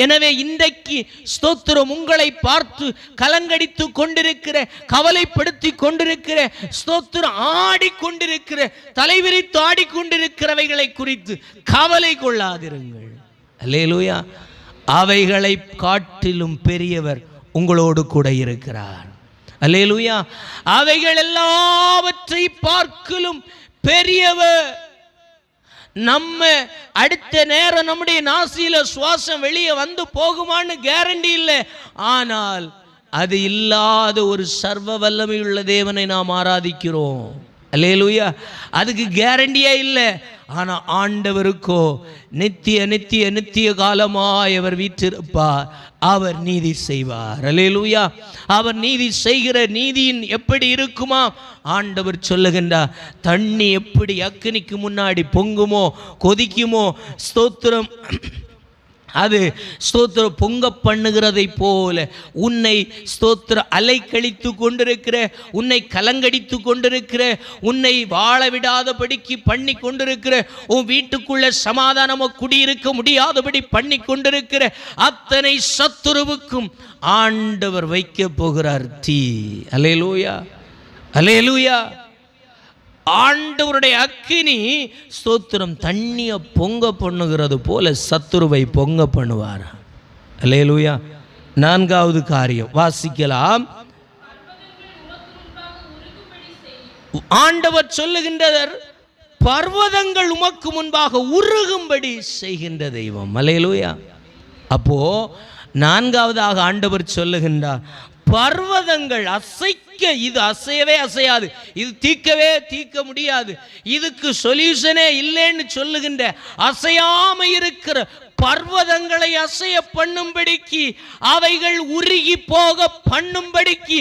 எனவே இன்றைக்கு ஸ்தோத்திரம், உங்களை பார்த்து கலங்கடித்து கொண்டிருக்கிற, கவலைப்படுத்தி கொண்டிருக்கிற, ஸ்தோத்திரம் ஆடிக்கொண்டிருக்கிற, தலைவிரித்து ஆடிக்கொண்டிருக்கிறவைகளை குறித்து கவலை கொள்ளாதிருங்கள். அல்லேலூயா. அவைகளை காட்டிலும் பெரியவர் உங்களோடு கூட இருக்கிறார். அல்லேலூயா. அவைகள் எல்லாவற்றை பார்க்கிலும் பெரியவர். நம்ம அடுத்த நேரம் நம்முடைய நாசியில சுவாசம் வெளியே வந்து போகுமான்னு கேரண்டி இல்லை. ஆனால் அது இல்லாத ஒரு சர்வ வல்லமை உள்ள தேவனை நாம் ஆராதிக்கிறோம். அல்லேலூயா. அதுக்கு கேரண்டியே இல்லை. ஆனால் ஆண்டவருக்கோ நித்திய நித்திய நித்திய காலமாய் அவர் வீற்றிருப்பார். அவர் நீதி செய்வார். அல்லேலூயா. அவர் நீதி செய்கிற நீதியின் எப்படி இருக்குமா? ஆண்டவர் சொல்லுகின்றார், தண்ணி எப்படி அக்கினிக்கு முன்னாடி பொங்குமோ கொதிக்குமோ, ஸ்தோத்திரம் அது ஸ்தோத்திரம் பொங்க பண்ணுகிறதை போல உன்னை ஸ்தோத்திரம் அலைக்கழித்து கொண்டிருக்கிற, உன்னை கலங்கடித்து கொண்டிருக்கிற, உன்னை வாழ விடாதபடிக்கு பண்ணி கொண்டிருக்கிற, உன் வீட்டுக்குள்ள சமாதானமோ குடியிருக்க முடியாதபடி பண்ணி கொண்டிருக்கிற அத்தனை சத்துருவுக்கும் ஆண்டவர் வைக்க போகிறார் தீ. அல்லேலூயா. அல்லேலூயா. ஆண்டவருடைய அக்கினி ஸ்தோத்திரம் தண்ணியை பொங்க பண்ணுகிறது போல சத்துருவை பொங்க பண்ணுவார். அல்லேலூயா. நான்காவது காரியம் வாசிக்கலாம். ஆண்டவர் சொல்லுகின்றனர், பர்வதங்கள் உமக்கு முன்பாக உருகும்படி செய்கின்ற தெய்வம். அல்லேலூயா. அப்போ நான்காவதாக ஆண்டவர் சொல்லுகின்றார், பர்வதங்கள் அசைக்க, இது அசையவே அசையாது, இது தீர்க்கவே தீர்க்க முடியாது, இதுக்கு சொல்யூஷனே இல்லைன்னு சொல்லுகின்ற அசையாம இருக்கிற பர்வதங்களை அசைய பண்ணும்படிக்கு, அவைகள் உருகி போக பண்ணும்படிக்கு,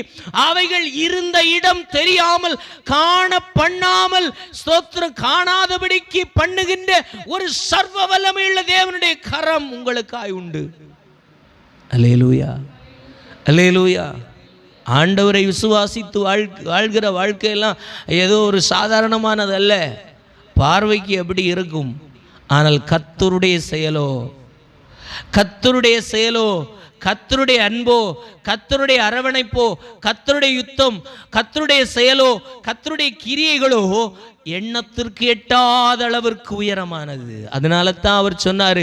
அவைகள் இருந்த இடம் தெரியாமல் காண பண்ணாமல் ஸ்தோத்திரம் காணாதபடிக்கு பண்ணுகின்ற ஒரு சர்வ வல்லமையுள்ள தேவனுடைய கரம் உங்களுக்காய் உண்டு. அல்லேலூயா. அல்லேலூயா. ஆண்டவரை விசுவாசித்து வாழ்கிற வாழ்க்கையெல்லாம் ஏதோ ஒரு சாதாரணமானது அல்ல. பார்வைக்கு எப்படி இருக்கும், ஆனால் கர்த்தருடைய செயலோ, கர்த்தருடைய செயலோ, கர்த்தருடைய அன்போ, கர்த்தருடைய அரவணைப்போ, கர்த்தருடைய யுத்தம், கர்த்தருடைய செயலோ, கர்த்தருடைய கிரியைகளோ எண்ணத்திற்கு எட்டாத அளவிற்கு உயரமானது. அதனால தான் அவர் சொன்னார்,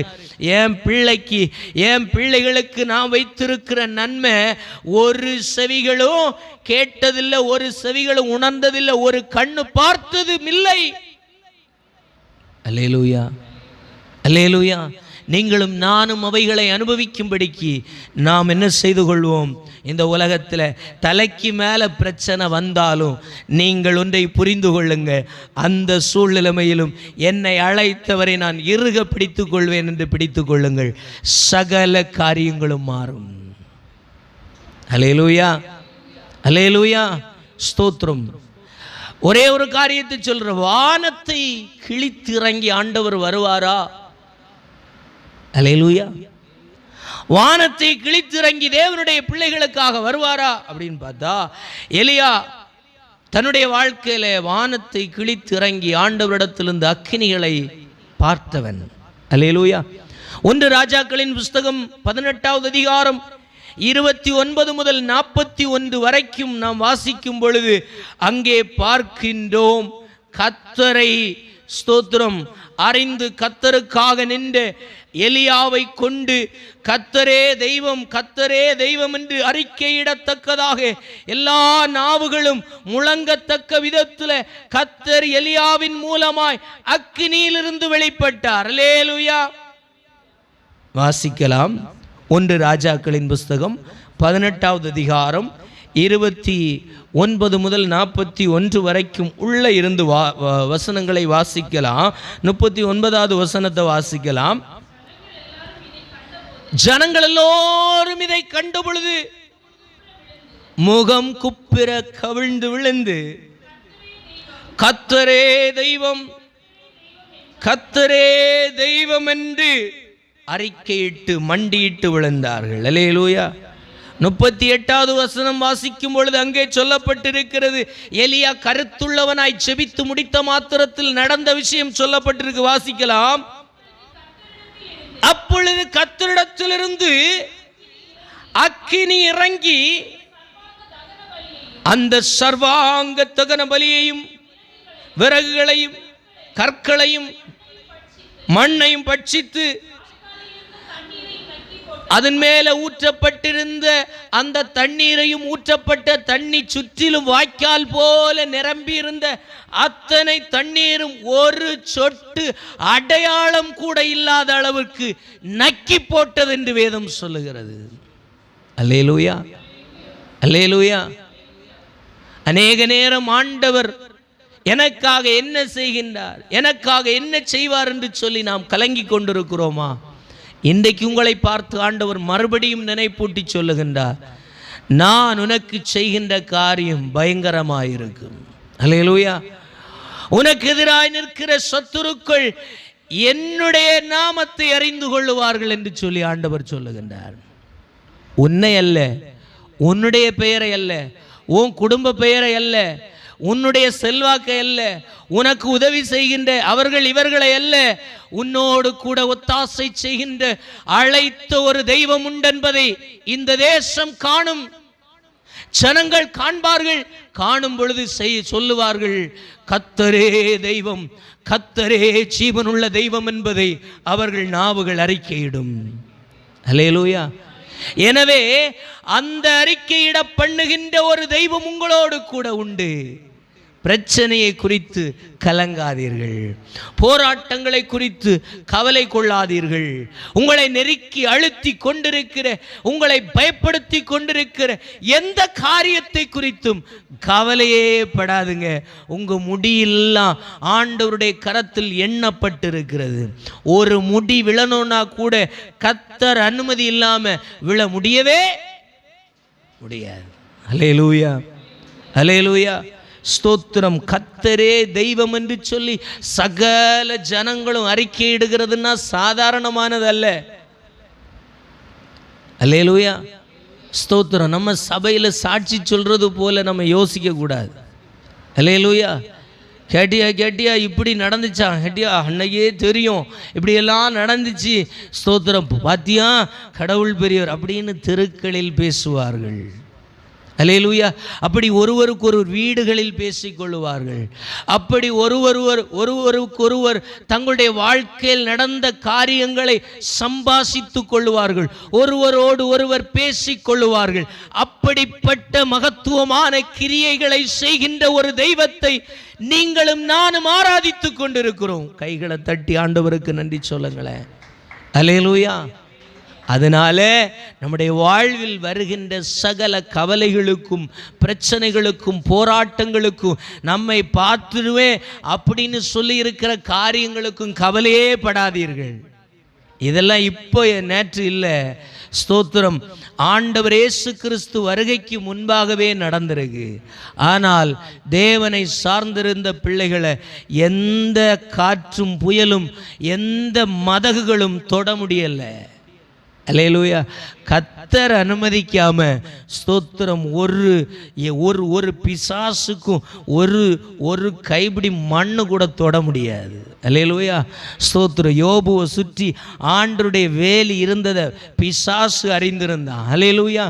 என் பிள்ளைக்கு, என் பிள்ளைகளுக்கு நான் வைத்திருக்கிற நன்மை ஒரு செவிகளும் கேட்டதில்லை, ஒரு செவிகளும் உணர்ந்ததில்லை, ஒரு கண்ணு பார்த்ததும் இல்லை. அல்லேலூயா. அல்லேலூயா. நீங்களும் நானும் அவைகளை அனுபவிக்கும்படிக்கு நாம் என்ன செய்து கொள்வோம்? இந்த உலகத்தில் தலைக்கு மேலே பிரச்சனை வந்தாலும் நீங்கள் ஒன்றை புரிந்து கொள்ளுங்க, அந்த சூழ்நிலைமையிலும் என்னை அழைத்தவரை நான் இறுக பிடித்து கொள்வேன் என்று பிடித்து கொள்ளுங்கள், சகல காரியங்களும் மாறும். அல்லேலூயா. அல்லேலூயா. ஸ்தோத்திரம். ஒரே ஒரு காரியத்தை சொல்ற, வானத்தை கிழித்திறங்கி ஆண்டவர் வருவாரா? அல்லேலூயா. வானத்தை கிழித்திறங்கி தேவனுடைய பிள்ளைகளுக்காக வருவாரா அப்படின்னு பார்த்தா, எலியா தன்னுடைய வாழ்க்கையில வானத்தை கிழித்திறங்கி ஆண்டவரிடத்திலிருந்து அக்கினிகளை பார்த்தவன். அல்லேலூயா. 1 ராஜாக்களின் புஸ்தகம் 18வது அதிகாரம் 29 முதல் 41 வரைக்கும் நாம் வாசிக்கும் பொழுது அங்கே பார்க்கின்றோம், கர்த்தரை ஸ்தோத்திரம் அறிந்து கர்த்தருக்காக நின்ற எலியாவை கொண்டு கர்த்தரே தெய்வம், கர்த்தரே தெய்வம் என்று அறிக்கையிடத்தக்கதாக எல்லா நாவுகளும் முழங்கத்தக்க விதத்தில் கர்த்தர் எலியாவின் மூலமாய் அக்கினியிலிருந்து வெளிப்பட்டார். அல்லேலூயா. வாசிக்கலாம். 1 ராஜாக்களின் புஸ்தகம் 18வது அதிகாரம் 29 முதல் 41 வரைக்கும் உள்ள இருந்து வசனங்களை வாசிக்கலாம். 39வது வசனத்தை வாசிக்கலாம். ஜனங்கள் எல்லோரும் இதை கண்ட பொழுது முகம் குப்பிர கவிழ்ந்து விழுந்து, கர்த்தரே தெய்வம், கர்த்தரே தெய்வம் என்று அறிக்கையிட்டு மண்டியிட்டு விழுந்தார்கள். அல்லேலூயா. 38வது வசனம் வாசிக்கும் பொழுது அங்கே சொல்லப்பட்டிருக்கிறது, எலியா கருத்துள்ளவனாய் செபித்து முடித்த மாத்திரத்தில் நடந்த விஷயம் சொல்லப்பட்டிருக்கு. வாசிக்கலாம். அப்பொழுது கர்த்தரிடத்திலிருந்து அக்கினி இறங்கி அந்த சர்வாங்க தகன பலியையும் விறகுகளையும் கற்களையும் மண்ணையும் பட்சித்து அதன் மேல ஊற்றப்பட்டிருந்த அந்த தண்ணீரையும் ஊற்றப்பட்ட தண்ணி சுற்றிலும் வாய்க்கால் போல நிரம்பி இருந்த அத்தனை தண்ணீரும் ஒரு சொட்டு அடையாளம் கூட இல்லாத அளவுக்கு நக்கி போட்டது என்று வேதம் சொல்லுகிறது. அல்லேலூயா, அல்லேலூயா. அநேக நேரம் ஆண்டவர் எனக்காக என்ன செய்கின்றார், எனக்காக என்ன செய்வார் என்று சொல்லி நாம் கலங்கி கொண்டிருக்கிறோமா? இன்றைக்கு உங்களை பார்த்து ஆண்டவர் மறுபடியும் நினைப்பூட்டி சொல்லுகின்றார், நான் உனக்கு செய்கின்ற காரியம் பயங்கரமாயிருக்கும். அல்லேலூயா. உனக்கு எதிராய் நிற்கிற சத்துருக்கள் என்னுடைய நாமத்தை அறிந்து கொள்ளுவார்கள் என்று சொல்லி ஆண்டவர் சொல்லுகின்றார். உன்னை அல்ல, உன்னுடைய பெயரை அல்ல, உன் குடும்ப பெயரை அல்ல, உன்னுடைய செல்வாக்கை அல்ல, உனக்கு உதவி செய்கின்ற அவர்கள் இவர்களை அல்ல, உன்னோடு கூட ஒத்தாசை செய்கின்ற அழைத்த ஒரு தெய்வம் உண்டென்பதை இந்த தேசம் காணும். ஜனங்கள் காண்பார்கள். காணும் பொழுது சொல்லுவார்கள், கர்த்தரே தெய்வம், கர்த்தரே ஜீவனுள்ள தெய்வம் என்பதை அவர்கள் நாவுகள் அறிக்கையிடும். அல்லேலூயா. எனவே அந்த அறிக்கையிட பண்ணுகின்ற ஒரு தெய்வம் உங்களோடு கூட உண்டு. பிரச்சனையை குறித்து கலங்காதீர்கள், போராட்டங்களை குறித்து கவலை கொள்ளாதீர்கள். உங்களை நெருக்கி அழுத்தி கொண்டிருக்கிற, உங்களை பயப்படுத்தி கொண்டிருக்கிற எந்த காரியத்தை குறித்தும் கவலையே படாதுங்க. உங்க முடியெல்லாம் ஆண்டவருடைய கரத்தில் எண்ணப்பட்டிருக்கிறது. ஒரு முடி விழணும்னா கூட கர்த்தர் அனுமதி இல்லாம விழ முடியவே முடியாது. அல்லேலூயா, அல்லேலூயா. ஸ்தோத்திரம். கர்த்தரே தெய்வம் என்று சொல்லி சகல ஜனங்களும் அறிக்கையிடுகிறதுனா சாதாரணமானது அல்ல. அல்லேலூயா, ஸ்தோத்திரம். நம்ம சபையில் சாட்சி சொல்றது போல நம்ம யோசிக்க கூடாது. அல்லேலூயா. கேட்டியா இப்படி நடந்துச்சா, கேட்டியா அன்னைக்கே தெரியும் இப்படியெல்லாம் நடந்துச்சு, ஸ்தோத்திரம், பாத்தியா கடவுள் பெரியவர் அப்படின்னு தெருக்களில் பேசுவார்கள். அல்லேலூயா. அப்படி ஒருவருக்கு ஒரு வீடுகளில் பேசிக்கொள்ளுவார்கள். அப்படி ஒருவருக்கொருவர் தங்களுடைய வாழ்க்கையில் நடந்த காரியங்களை சம்பாஷித்து கொள்ளுவார்கள். ஒருவரோடு ஒருவர் பேசிக்கொள்ளுவார்கள். அப்படிப்பட்ட மகத்துவமான கிரியைகளை செய்கின்ற ஒரு தெய்வத்தை நீங்களும் நானும் ஆராதித்து கொண்டிருக்கிறோம். கைகளை தட்டி ஆண்டவருக்கு நன்றி சொல்லுங்களேன். அல்லேலூயா. அதனால நம்முடைய வாழ்வில் வருகின்ற சகல கவலைகளுக்கும் பிரச்சனைகளுக்கும் போராட்டங்களுக்கும் நம்மை பார்த்துருவே அப்படின்னு சொல்லி இருக்கிற காரியங்களுக்கும் கவலையே படாதீர்கள். இதெல்லாம் இப்போ நேற்று இல்லை. ஸ்தோத்திரம். ஆண்டவர் இயேசு கிறிஸ்து வருகைக்கு முன்பாகவே நடந்திருக்கு. ஆனால் தேவனை சார்ந்திருந்த பிள்ளைகளை எந்த காற்றும் புயலும் எந்த மதகுகளும் தொட முடியல. அல்லேலூயா. கர்த்தர் அனுமதிக்காம ஸ்தோத்திரம் ஒரு பிசாசுக்கும் ஒரு கைப்பிடி மண்ணு கூட தொட முடியாது. அல்லேலூயா, ஸ்தோத்திரம். யோபுவை சுற்றி ஆண்டருடைய வேலி இருந்ததை பிசாசு அறிந்திருந்தான். அல்லேலூயா.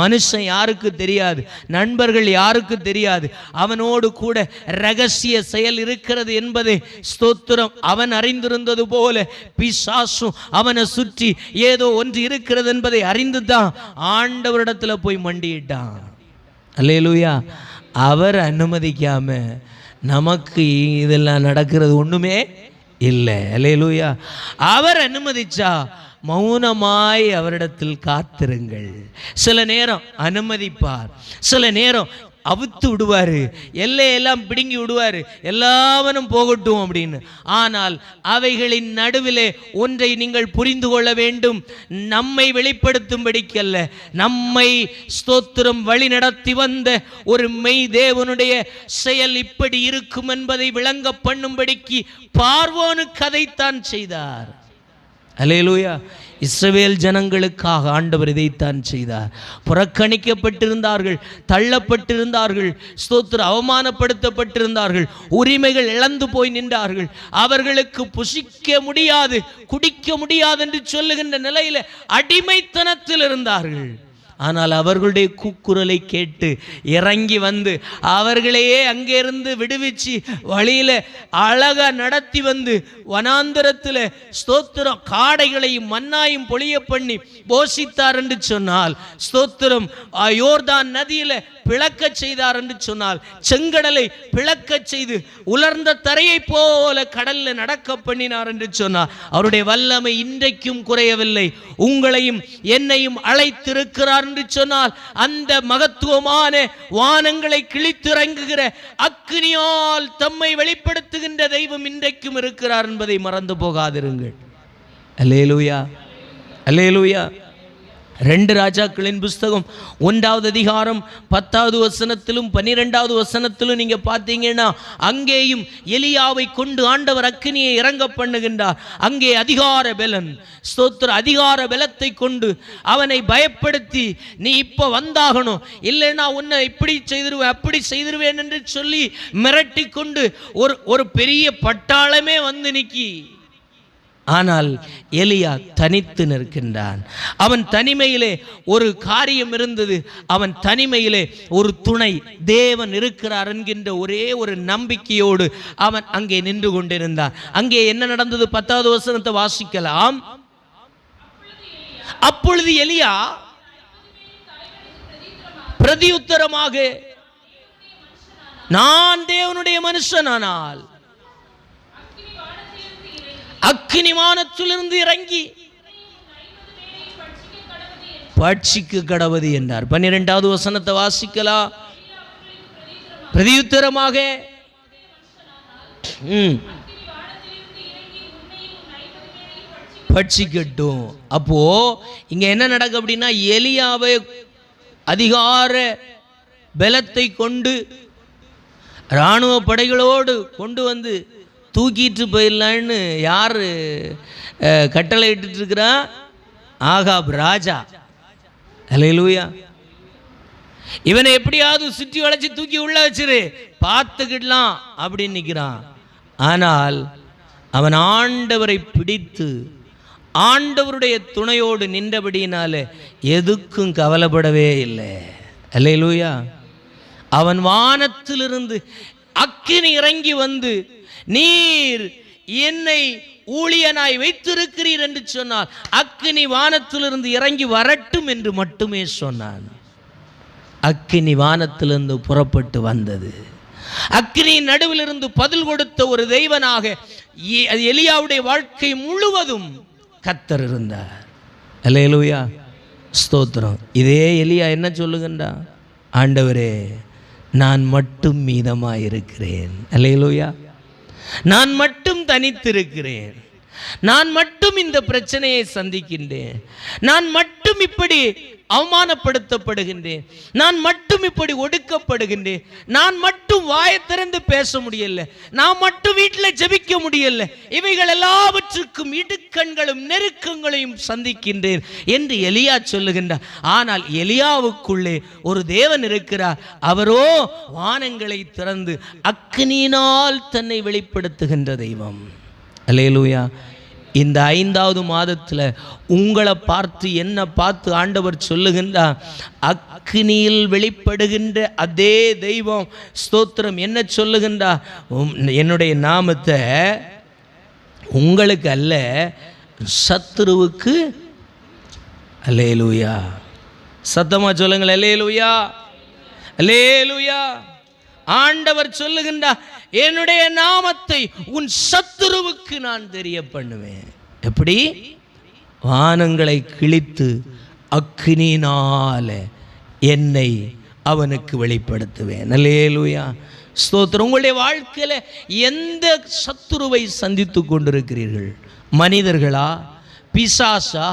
மனுஷன் யாருக்கு தெரியாது, நண்பர்கள் யாருக்கு தெரியாது, அவனோடு கூட ரகசிய செயல் இருக்கிறது என்பதை ஸ்தோத்திரம் அவன் அறிந்திருந்தது போல பிசாசும் அவனை சுற்றி ஏதோ ஒன்று இருக்கிறது என்பதை அறிந்துதான் ஆண்டவரிடத்தில் போய் மண்டியிட்டான். அல்லேலூயா. அவர் அனுமதிக்காம நமக்கு இதெல்லாம் நடக்கிறது ஒண்ணுமே இல்லை. அல்லேலூயா. அவர் அனுமதிச்சா மௌனமாய் அவரிடத்தில் காத்திருங்கள். சில நேரம் அனுமதிப்பார், சில நேரம் அவுத்து விடுவாரு, எல்லையெல்லாம் பிடுங்கி விடுவாரு, எல்லாவனும் போகட்டும் அப்படின்னு. ஆனால் அவைகளின் நடுவிலே ஒன்றை நீங்கள் புரிந்து கொள்ள வேண்டும். நம்மை வெளிப்படுத்தும்படிக்கல்ல, நம்மை ஸ்தோத்திரம் வழி நடத்தி வந்த ஒரு மெய் தேவனுடைய செயல் இப்படி இருக்கும் என்பதை விளங்க பண்ணும்படிக்கு பார்வோனுக்கு அதைத்தான் செய்தார். அல்லேலூயா. இஸ்ரவேல் ஜனங்களுக்காக ஆண்டவர் இதைத்தான் செய்தார். புறக்கணிக்கப்பட்டிருந்தார்கள், தள்ளப்பட்டிருந்தார்கள், ஸ்தோத்திரம் அவமானப்படுத்தப்பட்டிருந்தார்கள், உரிமைகள் இழந்து போய் நின்றார்கள். அவர்களுக்கு புசிக்க முடியாது, குடிக்க முடியாது என்று சொல்லுகின்ற நிலையில் அடிமைத்தனத்தில் இருந்தார்கள். ஆனால் அவர்களுடைய கூக்குரலை கேட்டு இறங்கி வந்து அவர்களையே அங்கிருந்து விடுவிச்சு வழியில் அழகா நடத்தி வந்து வனாந்தரத்தில் ஸ்தோத்திரம் காடைகளையும் மன்னாயும் பொழிய பண்ணி போஷித்தார் என்று சொன்னால், ஸ்தோத்திரம் யோர்தான் நதியில் பிளக்க செய்தார் என்று சொன்னால், செங்கடலை பிளக்க செய்து உலர்ந்த தரையை போல கடல்ல நடக்க பண்ணினார் என்று சொன்னார். அவருடைய வல்லமை இன்றைக்கும் குறையவில்லை. உங்களையும் என்னையும் அழைத்திருக்கிறார் என்று சொன்னால், அந்த மகத்துவமான வானங்களை கிழித்திறங்குகிற அக்கினியால் தம்மை வெளிப்படுத்துகின்ற தெய்வம் இன்றைக்கும் இருக்கிறார் என்பதை மறந்து போகாதிருங்கள். அல்லேலூயா, அல்லேலூயா. 2 ராஜாக்களின் புஸ்தகம் 1வது அதிகாரம் 10வது வசனத்திலும் 12வது வசனத்திலும் நீங்க பார்த்தீங்கன்னா, அங்கேயும் எலியாவை கொண்டு ஆண்டவர் அக்கினியை இறங்க பண்ணுகின்றார். அங்கே அதிகார பலன், ஸ்தோத்திர அதிகார பலத்தை கொண்டு அவனை பயப்படுத்தி, நீ இப்ப வந்தாகணும், இல்லைன்னா உன்னை இப்படி செய்திருவேன் அப்படி செய்திருவேன் என்று சொல்லி மிரட்டி கொண்டு ஒரு பெரிய பட்டாளமே வந்து நிக்கி. ஆனால் எலியா தனித்து நிற்கின்றான். அவன் தனிமையிலே ஒரு காரியம் இருந்தது. அவன் தனிமையிலே ஒரு துணை தேவன் இருக்கிறார் என்கின்ற ஒரே ஒரு நம்பிக்கையோடு அவன் அங்கே நின்று கொண்டிருந்தான். அங்கே என்ன நடந்தது? 10வது வசனத்தை வாசிக்கலாம். அப்பொழுது எலியா பிரதியுத்தரமாக, நான் தேவனுடைய மனுஷனானால் அக்கினி வானத்திலிருந்து இறங்கி பட்சிக்கு கடவது என்றார். 12வது வசனத்தை வாசிக்கலாம். பிரதியுத்தரமாக, பட்சிக்கட்டும். அப்போ இங்க என்ன நடக்கும் அப்படின்னா, எலியாவை அதிகார பலத்தை கொண்டு இராணுவ படைகளோடு கொண்டு வந்து தூக்கிட்டு போயிடலான்னு யார் கட்டளை இட்டு இருக்கிறா? ஆகாப் ராஜா. அல்லேலூயா. இவனை எப்படியாவது சுற்றி வளைச்சி தூக்கி உள்ள வச்சிரு, பார்த்துக்கிடலாம் அப்படின்னு நிற்கிறான். ஆனால் அவன் ஆண்டவரை பிடித்து ஆண்டவருடைய துணையோடு நின்றபடியினால எதுக்கும் கவலைப்படவே இல்லை. அல்லேலூயா. அவன் வானத்திலிருந்து அக்கினி இறங்கி வந்து, நீர் என்னை ஊழியனாய் வைத்திருக்கிறீர் என்று சொன்னால் அக்கினி வானத்திலிருந்து இறங்கி வரட்டும் என்று மட்டுமே சொன்னான். அக்கினி வானத்திலிருந்து புறப்பட்டு வந்தது. அக்கினி நடுவிலிருந்து பதில் கொடுத்த ஒரு தெய்வனாக எலியாவுடைய வாழ்க்கை முழுவதும் கர்த்தர் இருந்தார். அல்லேலூயா, ஸ்தோத்திரம். இதே எலியா என்ன சொல்லுகின்றா? ஆண்டவரே, நான் மட்டும் மீதமாயிருக்கிறேன். அல்லேலூயா. நான் மட்டும் தனித்திருக்கிறேன், நான் மட்டும் இந்த பிரச்சனையை சந்திக்கின்றேன், நான் மட்டும் இப்படி அவமானப்படுத்தப்படுகின்றேன், நான் மட்டும் இப்படி ஒடுக்கப்படுகின்றேன், நான் மட்டும் வாயை திறந்து பேச முடியல, நான் மட்டும் வீட்டில் ஜெபிக்க முடியல, இவைகள் எல்லாவற்றுக்கும் இடுக்கண்களும் நெருக்கங்களையும் சந்திக்கின்றேன் என்று எலியா சொல்லுகின்றார். ஆனால் எலியாவுக்குள்ளே ஒரு தேவன் இருக்கிறார். அவரோ வானங்களை திறந்து அக்கினியினால் தன்னை வெளிப்படுத்துகின்ற தெய்வம். அல்லேலூயா. இந்த 5வது மாதத்தில் உங்களை பார்த்து என்ன பார்த்து ஆண்டவர் சொல்லுகின்றார், அக்கினியில் வெளிப்படுகின்ற அதே தெய்வம் ஸ்தோத்திரம் என்ன சொல்லுகின்றார்? என்னுடைய நாமத்தை உங்களுக்கு அல்ல, சத்துருவுக்கு. அல்லேலூயா. சத்தமா சொல்லுங்கள். அல்லேலூயா, அல்லேலூயா. ஆண்டவர் சொல்லுகின்றார், என்னுடைய நாமத்தை உன் சத்துருவுக்கு நான் தெரிய பண்ணுவேன். எப்படி? வானங்களை கிழித்து அக்கினியினால என்னை அவனுக்கு வெளிப்படுத்துவேன். அல்லேலூயா, ஸ்தோத்திரம். உங்களுடைய வாழ்க்கையில் எந்த சத்துருவை சந்தித்து கொண்டிருக்கிறீர்கள்? மனிதர்களா, பிசாசா,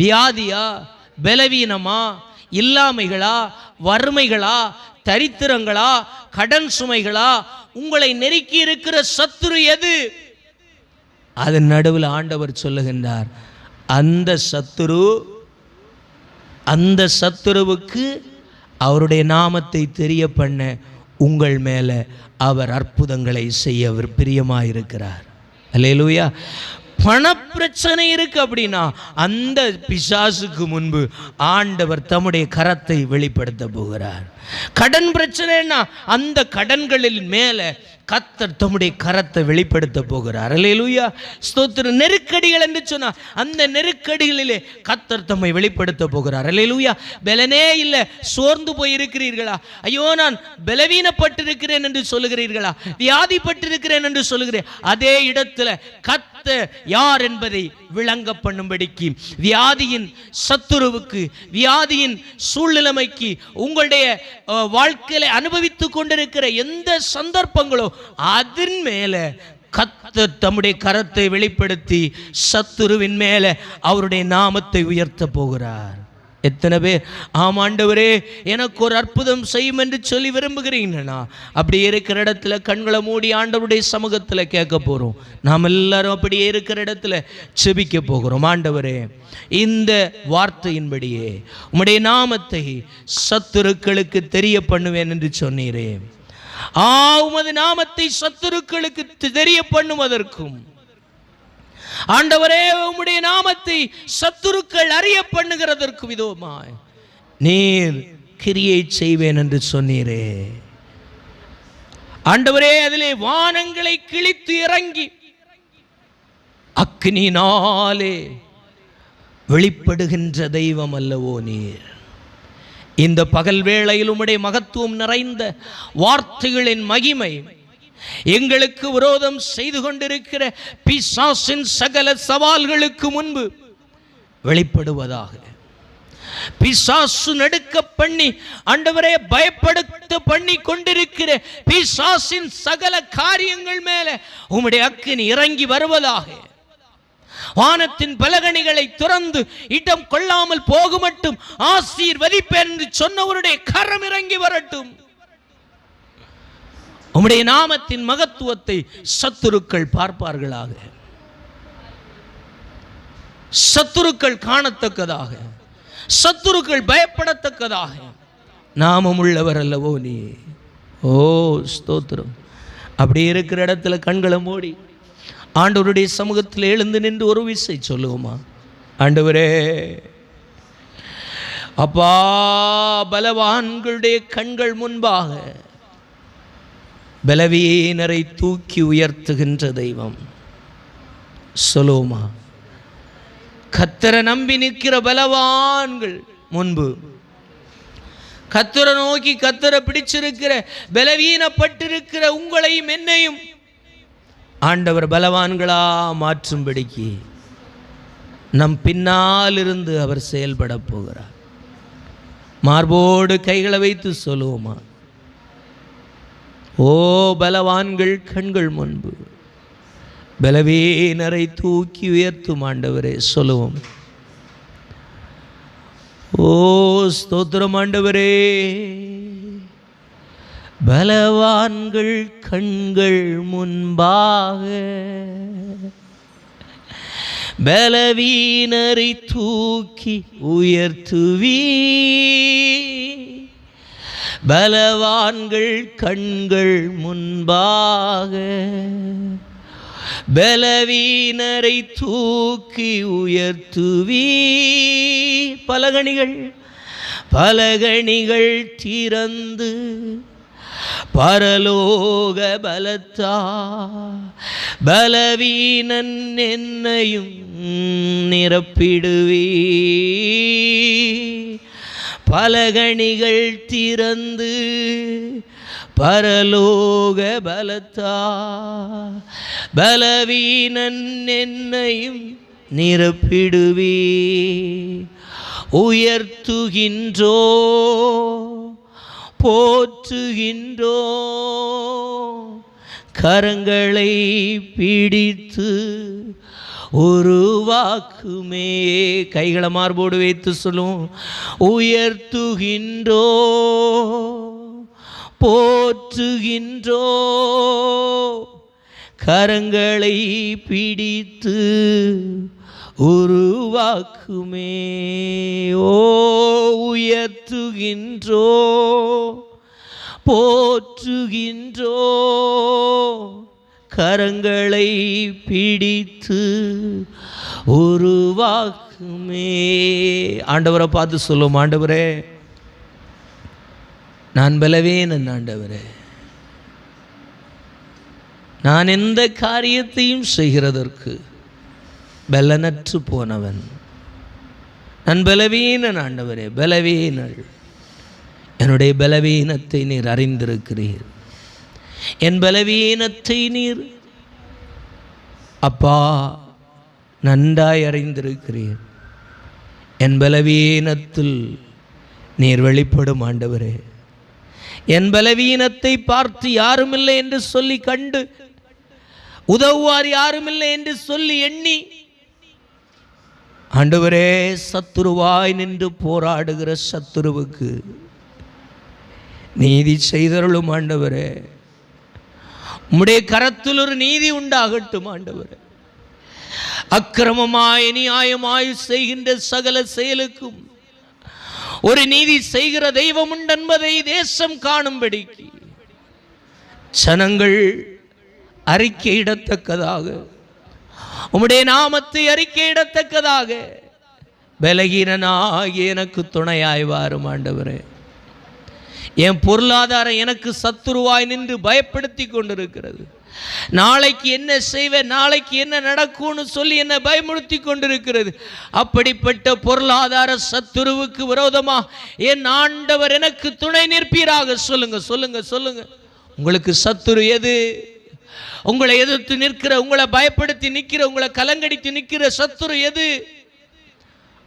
வியாதியா, பலவீனமா, இல்லாமைகளா, வறுமைகளா, தரித்திரங்களா, கடன் சுமைகளா? உங்களை நெருக்கி இருக்கிற சத்துரு எது? அதன் நடுவில் ஆண்டவர் சொல்லுகின்றார், அந்த சத்துருவுக்கு அவருடைய நாமத்தை தெரிய பண்ண உங்கள் மேலே அவர் அற்புதங்களை செய்ய அவர் பிரியமாயிருக்கிறார். அல்லேலூயா. பணப்பிரச்சனை இருக்கு அப்படின்னா அந்த பிசாசுக்கு முன்பு ஆண்டவர் தம்முடைய கரத்தை வெளிப்படுத்த போகிறார். கடன் பிரச்சனைனா அந்த கடன்களின் மேலே கர்த்தர் தம்முடைய கரத்தை வெளிப்படுத்த போகிறார். அல்லேலூயா, ஸ்தோத்திரம். நெருக்கடிகள் என்று சொன்னால் அந்த நெருக்கடிகளிலே கர்த்தர் தம்மை வெளிப்படுத்த போகிறார். அல்லேலூயா. பலனே இல்லை, சோர்ந்து போய் இருக்கிறீர்களா? ஐயோ நான் பலவீனப்பட்டிருக்கிறேன் என்று சொல்லுகிறீர்களா? வியாதிப்பட்டிருக்கிறேன் என்று சொல்லுகிறேன். அதே இடத்துல கர்த்தர் யார் என்பதை விளங்க பண்ணும்படிக்கு வியாதியின் சத்துருவுக்கு, வியாதியின் சூழ்நிலைமைக்கு, உங்களுடைய வாழ்க்கையில அனுபவித்துக் கொண்டிருக்கிற எந்த சந்தர்ப்பங்களோ அதன் மேல கர்த்தர் தம்முடைய கரத்தை வெளிப்படுத்தி சத்துருவின் மேல அவருடைய நாமத்தை உயர்த்த போகிறார். எத்தனை பேர் ஆமாண்டவரே எனக்கு ஒரு அற்புதம் செய்யும் என்று சொல்லி விரும்புகிறீங்கன்னா அப்படியே இருக்கிற இடத்துல கண்களை மூடி ஆண்டவருடைய சமூகத்தில் கேட்க போகிறோம். நாம் எல்லாரும் அப்படியே இருக்கிற இடத்துல செபிக்க போகிறோம். ஆண்டவரே, இந்த வார்த்தையின்படியே உம்முடைய நாமத்தை சத்துருக்களுக்கு தெரிய பண்ணுவேன் என்று சொன்னீரே. உமது நாமத்தை சத்துருக்களுக்கு தெரிய பண்ணுவதற்கும் ஆண்டவரே உம்முடைய நாமத்தை சத்துருக்கள் அறிய பண்ணுகிறதற்கு விதமாய் நீர் கிரியை செய்வேன் என்று சொன்னீரே. ஆண்டவரே, அதிலே வானங்களை கிழித்து இறங்கி அக்கினியினாலே வெளிப்படுகின்ற தெய்வம் அல்லவோ நீர். இந்த பகல் வேளையில் உம்முடைய மகத்துவம் நிறைந்த வார்த்தைகளின் மகிமை எங்களுக்கு விரோதம் செய்து கொண்டிருக்கிற பிசாசின் சகல சவால்களுக்கு முன்பு வெளிப்படுவதாக. பிசாசு நடுக்க பண்ணி ஆண்டவரே பயப்படுத்த பண்ணி கொண்டிருக்கிற பிசாசின் சகல காரியங்கள் மேலே உம்முடைய அக்கினி இறங்கி வருவதாக. வானத்தின் பலகணிகளை துறந்து இடம் கொள்ளாமல் போகுமட்டும் ஆசீர்வதிப்பேன் என்று சொன்னவருடைய கரம் இறங்கி வரட்டும். உம்முடைய நாமத்தின் மகத்துவத்தை சத்துருக்கள் பார்ப்பார்களாக, சத்துருக்கள் காணத்தக்கதாக, சத்துருக்கள் பயப்படத்தக்கதாக நாமம் உள்ளவர் அல்லவோ நீ. ஓ ஸ்தோத்திரம். அப்படி இருக்கிற இடத்துல கண்களை மூடி ஆண்டவருடைய சமூகத்தில் எழுந்து நின்று ஒரு விசை சொல்லுவோமா? ஆண்டவரே, அப்பா, பலவான்களுடைய கண்கள் முன்பாக பலவீனரை தூக்கி உயர்த்துகின்ற தெய்வம். சொல்லுவோமா? கர்த்தரை நம்பி நிற்கிற பலவான்கள் முன்பு, கர்த்தரை நோக்கி கர்த்தரை பிடிச்சிருக்கிற பலவீனப்பட்டிருக்கிற உங்களையும் என்னையும் ஆண்டவர் பலவான்களா மாற்றும்படிக்கு நம் பின்னால் இருந்து அவர் செயல்பட போகிறார். மார்போடு கைகளை வைத்து சொல்லுவோமா? ஓ பலவான்கள் கண்கள் முன்பு பலவீனரை தூக்கி உயர்த்தும் ஆண்டவரே. சொல்லுவோம். ஓ ஸ்தோத்திரம் ஆண்டவரே. பலவான்கள் கண்கள் முன்பாக பலவீனரை தூக்கி உயர்த்துவீ. பலவான்கள் கண்கள் முன்பாக பலவீனரை தூக்கி உயர்த்துவீ. பலகணிகள் திறந்து பரலோக பலத்தா பலவீனன் என்னையும் நிரப்பிடுவீ. பலகணிகள் திறந்து பரலோக பலத்தா பலவீனன் என்னையும் நிரப்பிடுவீ. உயர்த்துகின்றோ போற்றுகின்றோ, கரங்களை பிடித்து உருவாக்குமே. கைகளை மார்போடு வைத்து சொல்லும். உயர்த்துகின்றோ, போற்றுகின்றோ, கரங்களை பிடித்து உருவாக்குமே. ஓ உயர்த்துகின்றோ, போற்றுகின்றோ, கரங்களை பிடித்து உருவாக்குமே. ஆண்டவரை பார்த்து சொல்லும். ஆண்டவரே நான் பலவீனன், ஆண்டவரே நான் எந்த காரியத்தையும் செய்கிறதற்கு பலனற்று போனவன், நான் பலவீனன் ஆண்டவரே, பலவீனள். என்னுடைய பலவீனத்தை நீர் அறிந்திருக்கிறீர். என் பலவீனத்தை நீர் அப்பா நன்றாய் அறிந்திருக்கிறீர். என் பலவீனத்தில் நீர் வெளிப்படும் ஆண்டவரே. என் பலவீனத்தை பார்த்து யாருமில்லை என்று சொல்லி கண்டு, உதவுவார் யாருமில்லை என்று சொல்லி எண்ணி, ஆண்டவரே சத்துருவாய் நின்று போராடுகிற சத்துருவுக்கு நீதி செய்தருளும் ஆண்டவரே. உம்முடைய கரத்தில் ஒரு நீதி உண்டாகட்டும் ஆண்டவரே. அக்கிரமமாய் நியாயமாய் செய்கின்ற சகல செயலுக்கும் ஒரு நீதி செய்கிற தெய்வம் உண்டு என்பதை தேசம் காணும்படிக்கு ஜனங்கள் அறிக்கையிடத்தக்கதாக, உம்முடைய நாமத்தை அறிக்கையிடத்தக்கதாக பலகீனனாகி எனக்கு துணையாய் வாரும் ஆண்டவரே. என் பொருளாதாரம் எனக்கு சத்துருவாய் நின்று பயப்படுத்தி கொண்டிருக்கிறது. நாளைக்கு என்ன செய்வேன், நாளைக்கு என்ன நடக்கும்னு சொல்லி என்னை பயமுறுத்தி கொண்டிருக்கிறது. அப்படிப்பட்ட பொருளாதார சத்துருவுக்கு விரோதமா என் ஆண்டவர் எனக்கு துணை நிற்பீராக. சொல்லுங்க சொல்லுங்க சொல்லுங்க. உங்களுக்கு சத்துரு எது? உங்களை எதிர்த்து நிற்கிற, உங்களை பயப்படுத்தி நிற்கிற, உங்களை கலங்கடித்து நிற்கிற சத்துரு எது?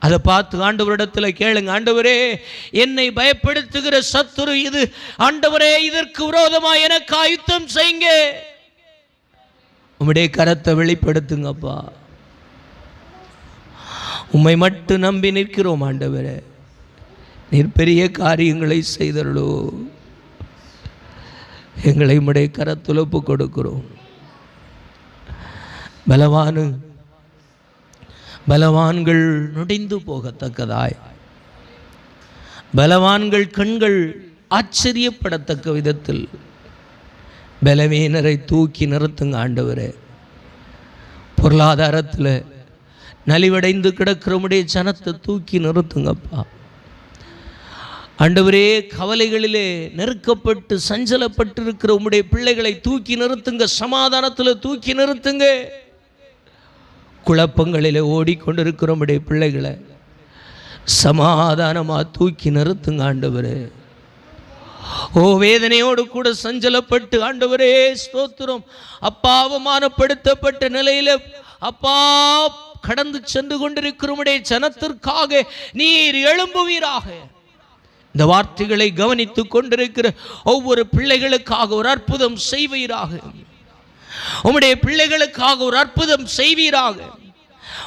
அதை பார்த்து ஆண்டவரிடத்தில் கேளுங்க. ஆண்டவரே என்னை பயப்படுத்துகிற சத்துரு இது, ஆண்டவரே இதற்கு விரோதமாக எனக்கு ஆயுத்தம் செய்யுங்க. உம்முடைய கரத்தை வெளிப்படுத்துங்கப்பா. உம்மை மட்டும் நம்பி நிற்கிறோம் ஆண்டவரே. நீர் பெரிய காரியங்களை செய்தருளோ. எங்களை உம்முடைய கரத்தில் ஒப்பு கொடுக்கிறோம். பலவான்கள் நுடைந்து போகத்தக்கதாய், பலவான்கள் கண்கள் ஆச்சரியப்படத்தக்க விதத்தில் பலவீனரை தூக்கி நிறுத்துங்க ஆண்டவரே. பொருளாதாரத்தில் நலிவடைந்து கிடக்கிற உம்முடைய ஜனத்தை தூக்கி நிறுத்துங்கப்பா ஆண்டவரே. கவலைகளிலே நெருக்கப்பட்டு சஞ்சலப்பட்டு இருக்கிற உம்முடைய பிள்ளைகளை தூக்கி நிறுத்துங்க. சமாதானத்தில் தூக்கி நிறுத்துங்க. குழப்பங்களிலே ஓடிக்கொண்டிருக்கிற உம்முடைய பிள்ளைகளை சமாதானமாக தூக்கி நிறுத்துங்க ஆண்டவரே. ஓ வேதனையோடு கூட சஞ்சலப்பட்டு ஆண்டவரே ஸ்தோத்திரம் அப்பா, அவமானப்படுத்தப்பட்ட நிலையில அப்பா கடந்து சென்று கொண்டிருக்கிற உம்முடைய ஜனத்திற்காக நீர் எழும்புவீராக. இந்த வார்த்தைகளை கவனித்துக் கொண்டிருக்கிற ஒவ்வொரு பிள்ளைகளுக்காக ஒரு அற்புதம் செய்வீராக. உம்முடைய பிள்ளைகளுக்காக ஒரு அற்புதம் செய்வீராக.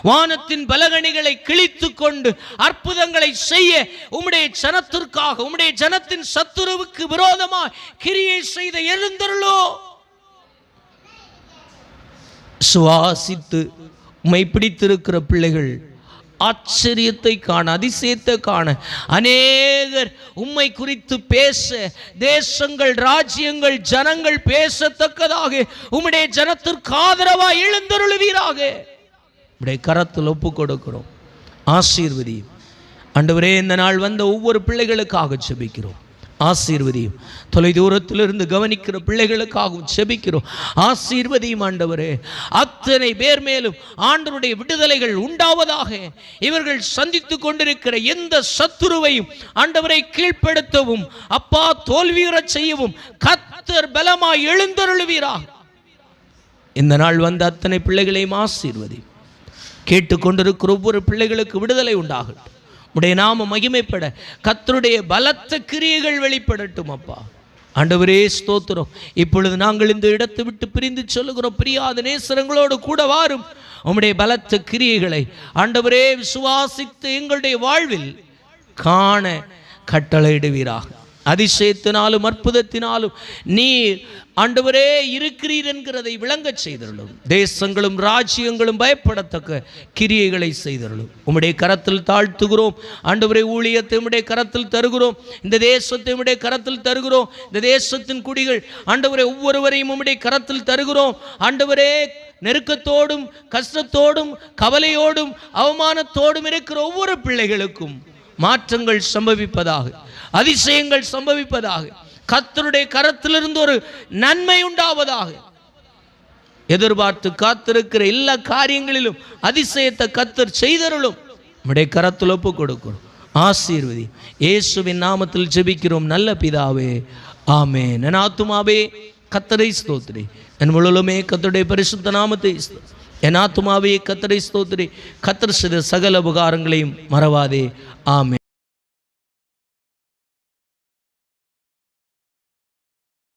வானத்தின் பலகணிகளை கிழித்து கொண்டு அற்புதங்களை செய்ய உம்முடைய ஜனத்திற்காக, உம்முடைய ஜனத்தின் சத்துருவுக்கு விரோதமாக கிரியை செய்த எழுந்தருளோ. சுவாசித்து உம்மை பிடித்திருக்கிற பிள்ளைகள் ஆச்சரியத்தை காண, அதிசயத்தை காண, அநேகர் உம்மை குறித்து பேச, தேசங்கள் ராஜ்யங்கள் ஜனங்கள் பேசத்தக்கதாக உம்முடைய ஜனத்திற்கு ஆதரவாக எழுந்தருளுவீராக. உம்முடைய கரத்தில் ஒப்பு கொடுக்கிறோம். ஆசீர்வதியும் ஆண்டவரே. இந்த நாள் வந்த ஒவ்வொரு பிள்ளைகளுக்காக ஜெபிக்கிறோம். ஆசீர்வதியும். தொலைதூரத்திலிருந்து கவனிக்கிற பிள்ளைகளுக்காகவும் செபிக்கிறோம். ஆசீர்வதியும் ஆண்டவரே. அத்தனை பேர் மேலும் ஆண்டவருடைய விடுதலைகள் உண்டாவதாக. இவர்கள் சந்தித்து கொண்டிருக்கிற எந்த சத்துருவையும் ஆண்டவரை கீழ்ப்படுத்தவும் அப்பா தோல்வியுறச் செய்யவும் கர்த்தர் பலமாய் எழுந்தருளுவீராக. இந்த நாள் வந்த அத்தனை பிள்ளைகளையும் ஆசீர்வதி. கேட்டுக்கொண்டிருக்கிற ஒவ்வொரு பிள்ளைகளுக்கு விடுதலை உண்டாகட்டும். உடைய நாம மகிமைப்பட கர்த்தருடைய பலத்த கிரியைகள் வெளிப்படட்டும் அப்பா. ஆண்டவரே ஸ்தோத்திரம். இப்பொழுது நாங்கள் இந்த இடத்தை விட்டு பிரிந்து சொல்லுகிறோம், பிரியாத நேசரங்களோடு கூட வாரும். உம்முடைய பலத்த கிரியைகளை ஆண்டவரே விசுவாசித்து எங்களுடைய வாழ்வில் காண கட்டளையிடுவீராக. அதிசயத்தினாலும் அற்புதத்தினாலும் நீர் ஆண்டவரே இருக்கிறீர் என்கிறதை விளங்கச் செய்தருளும். தேசங்களும் ராஜ்யங்களும் பயப்படத்தக்க கிரியைகளை செய்தருளும். உம்முடைய கரத்தில் தாழ்த்துகிறோம் ஆண்டவரே. ஊழியத்தை உம்முடைய கரத்தில் தருகிறோம். இந்த தேசத்தை உம்முடைய கரத்தில் தருகிறோம். இந்த தேசத்தின் குடிகள் ஆண்டவரே ஒவ்வொருவரையும் உம்முடைய கரத்தில் தருகிறோம். ஆண்டவரே நெருக்கத்தோடும் கஷ்டத்தோடும் கவலையோடும் அவமானத்தோடும் இருக்கிற ஒவ்வொரு பிள்ளைகளுக்கும் மாற்றங்கள் சம்பவிப்பதாக, அதிசயங்கள் சம்பவிப்பதாக, கர்த்தருடைய கரத்திலிருந்து ஒரு நன்மை உண்டாவதாக. எதிர்பார்த்து காத்திருக்கிற எல்லா காரியங்களிலும் அதிசயத்தை கர்த்தர் செய்தருளும். நம்முடைய கரத்தில் ஒப்பு கொடுக்கிறோம். ஆசீர்வதி. இயேசுவின் நாமத்தில் ஜெபிக்கிறோம் நல்ல பிதாவே, ஆமென். என் ஆத்துமாவே கர்த்தரை ஸ்தோத்திரி, என் முழுமே கர்த்தருடைய பரிசுத்த நாமத்தை என் ஆத்துமாவே கர்த்தரை ஸ்தோத்திரி, கர்த்தர் செய்த சகல உபகாரங்களையும் மறவாதே. ஆமென்.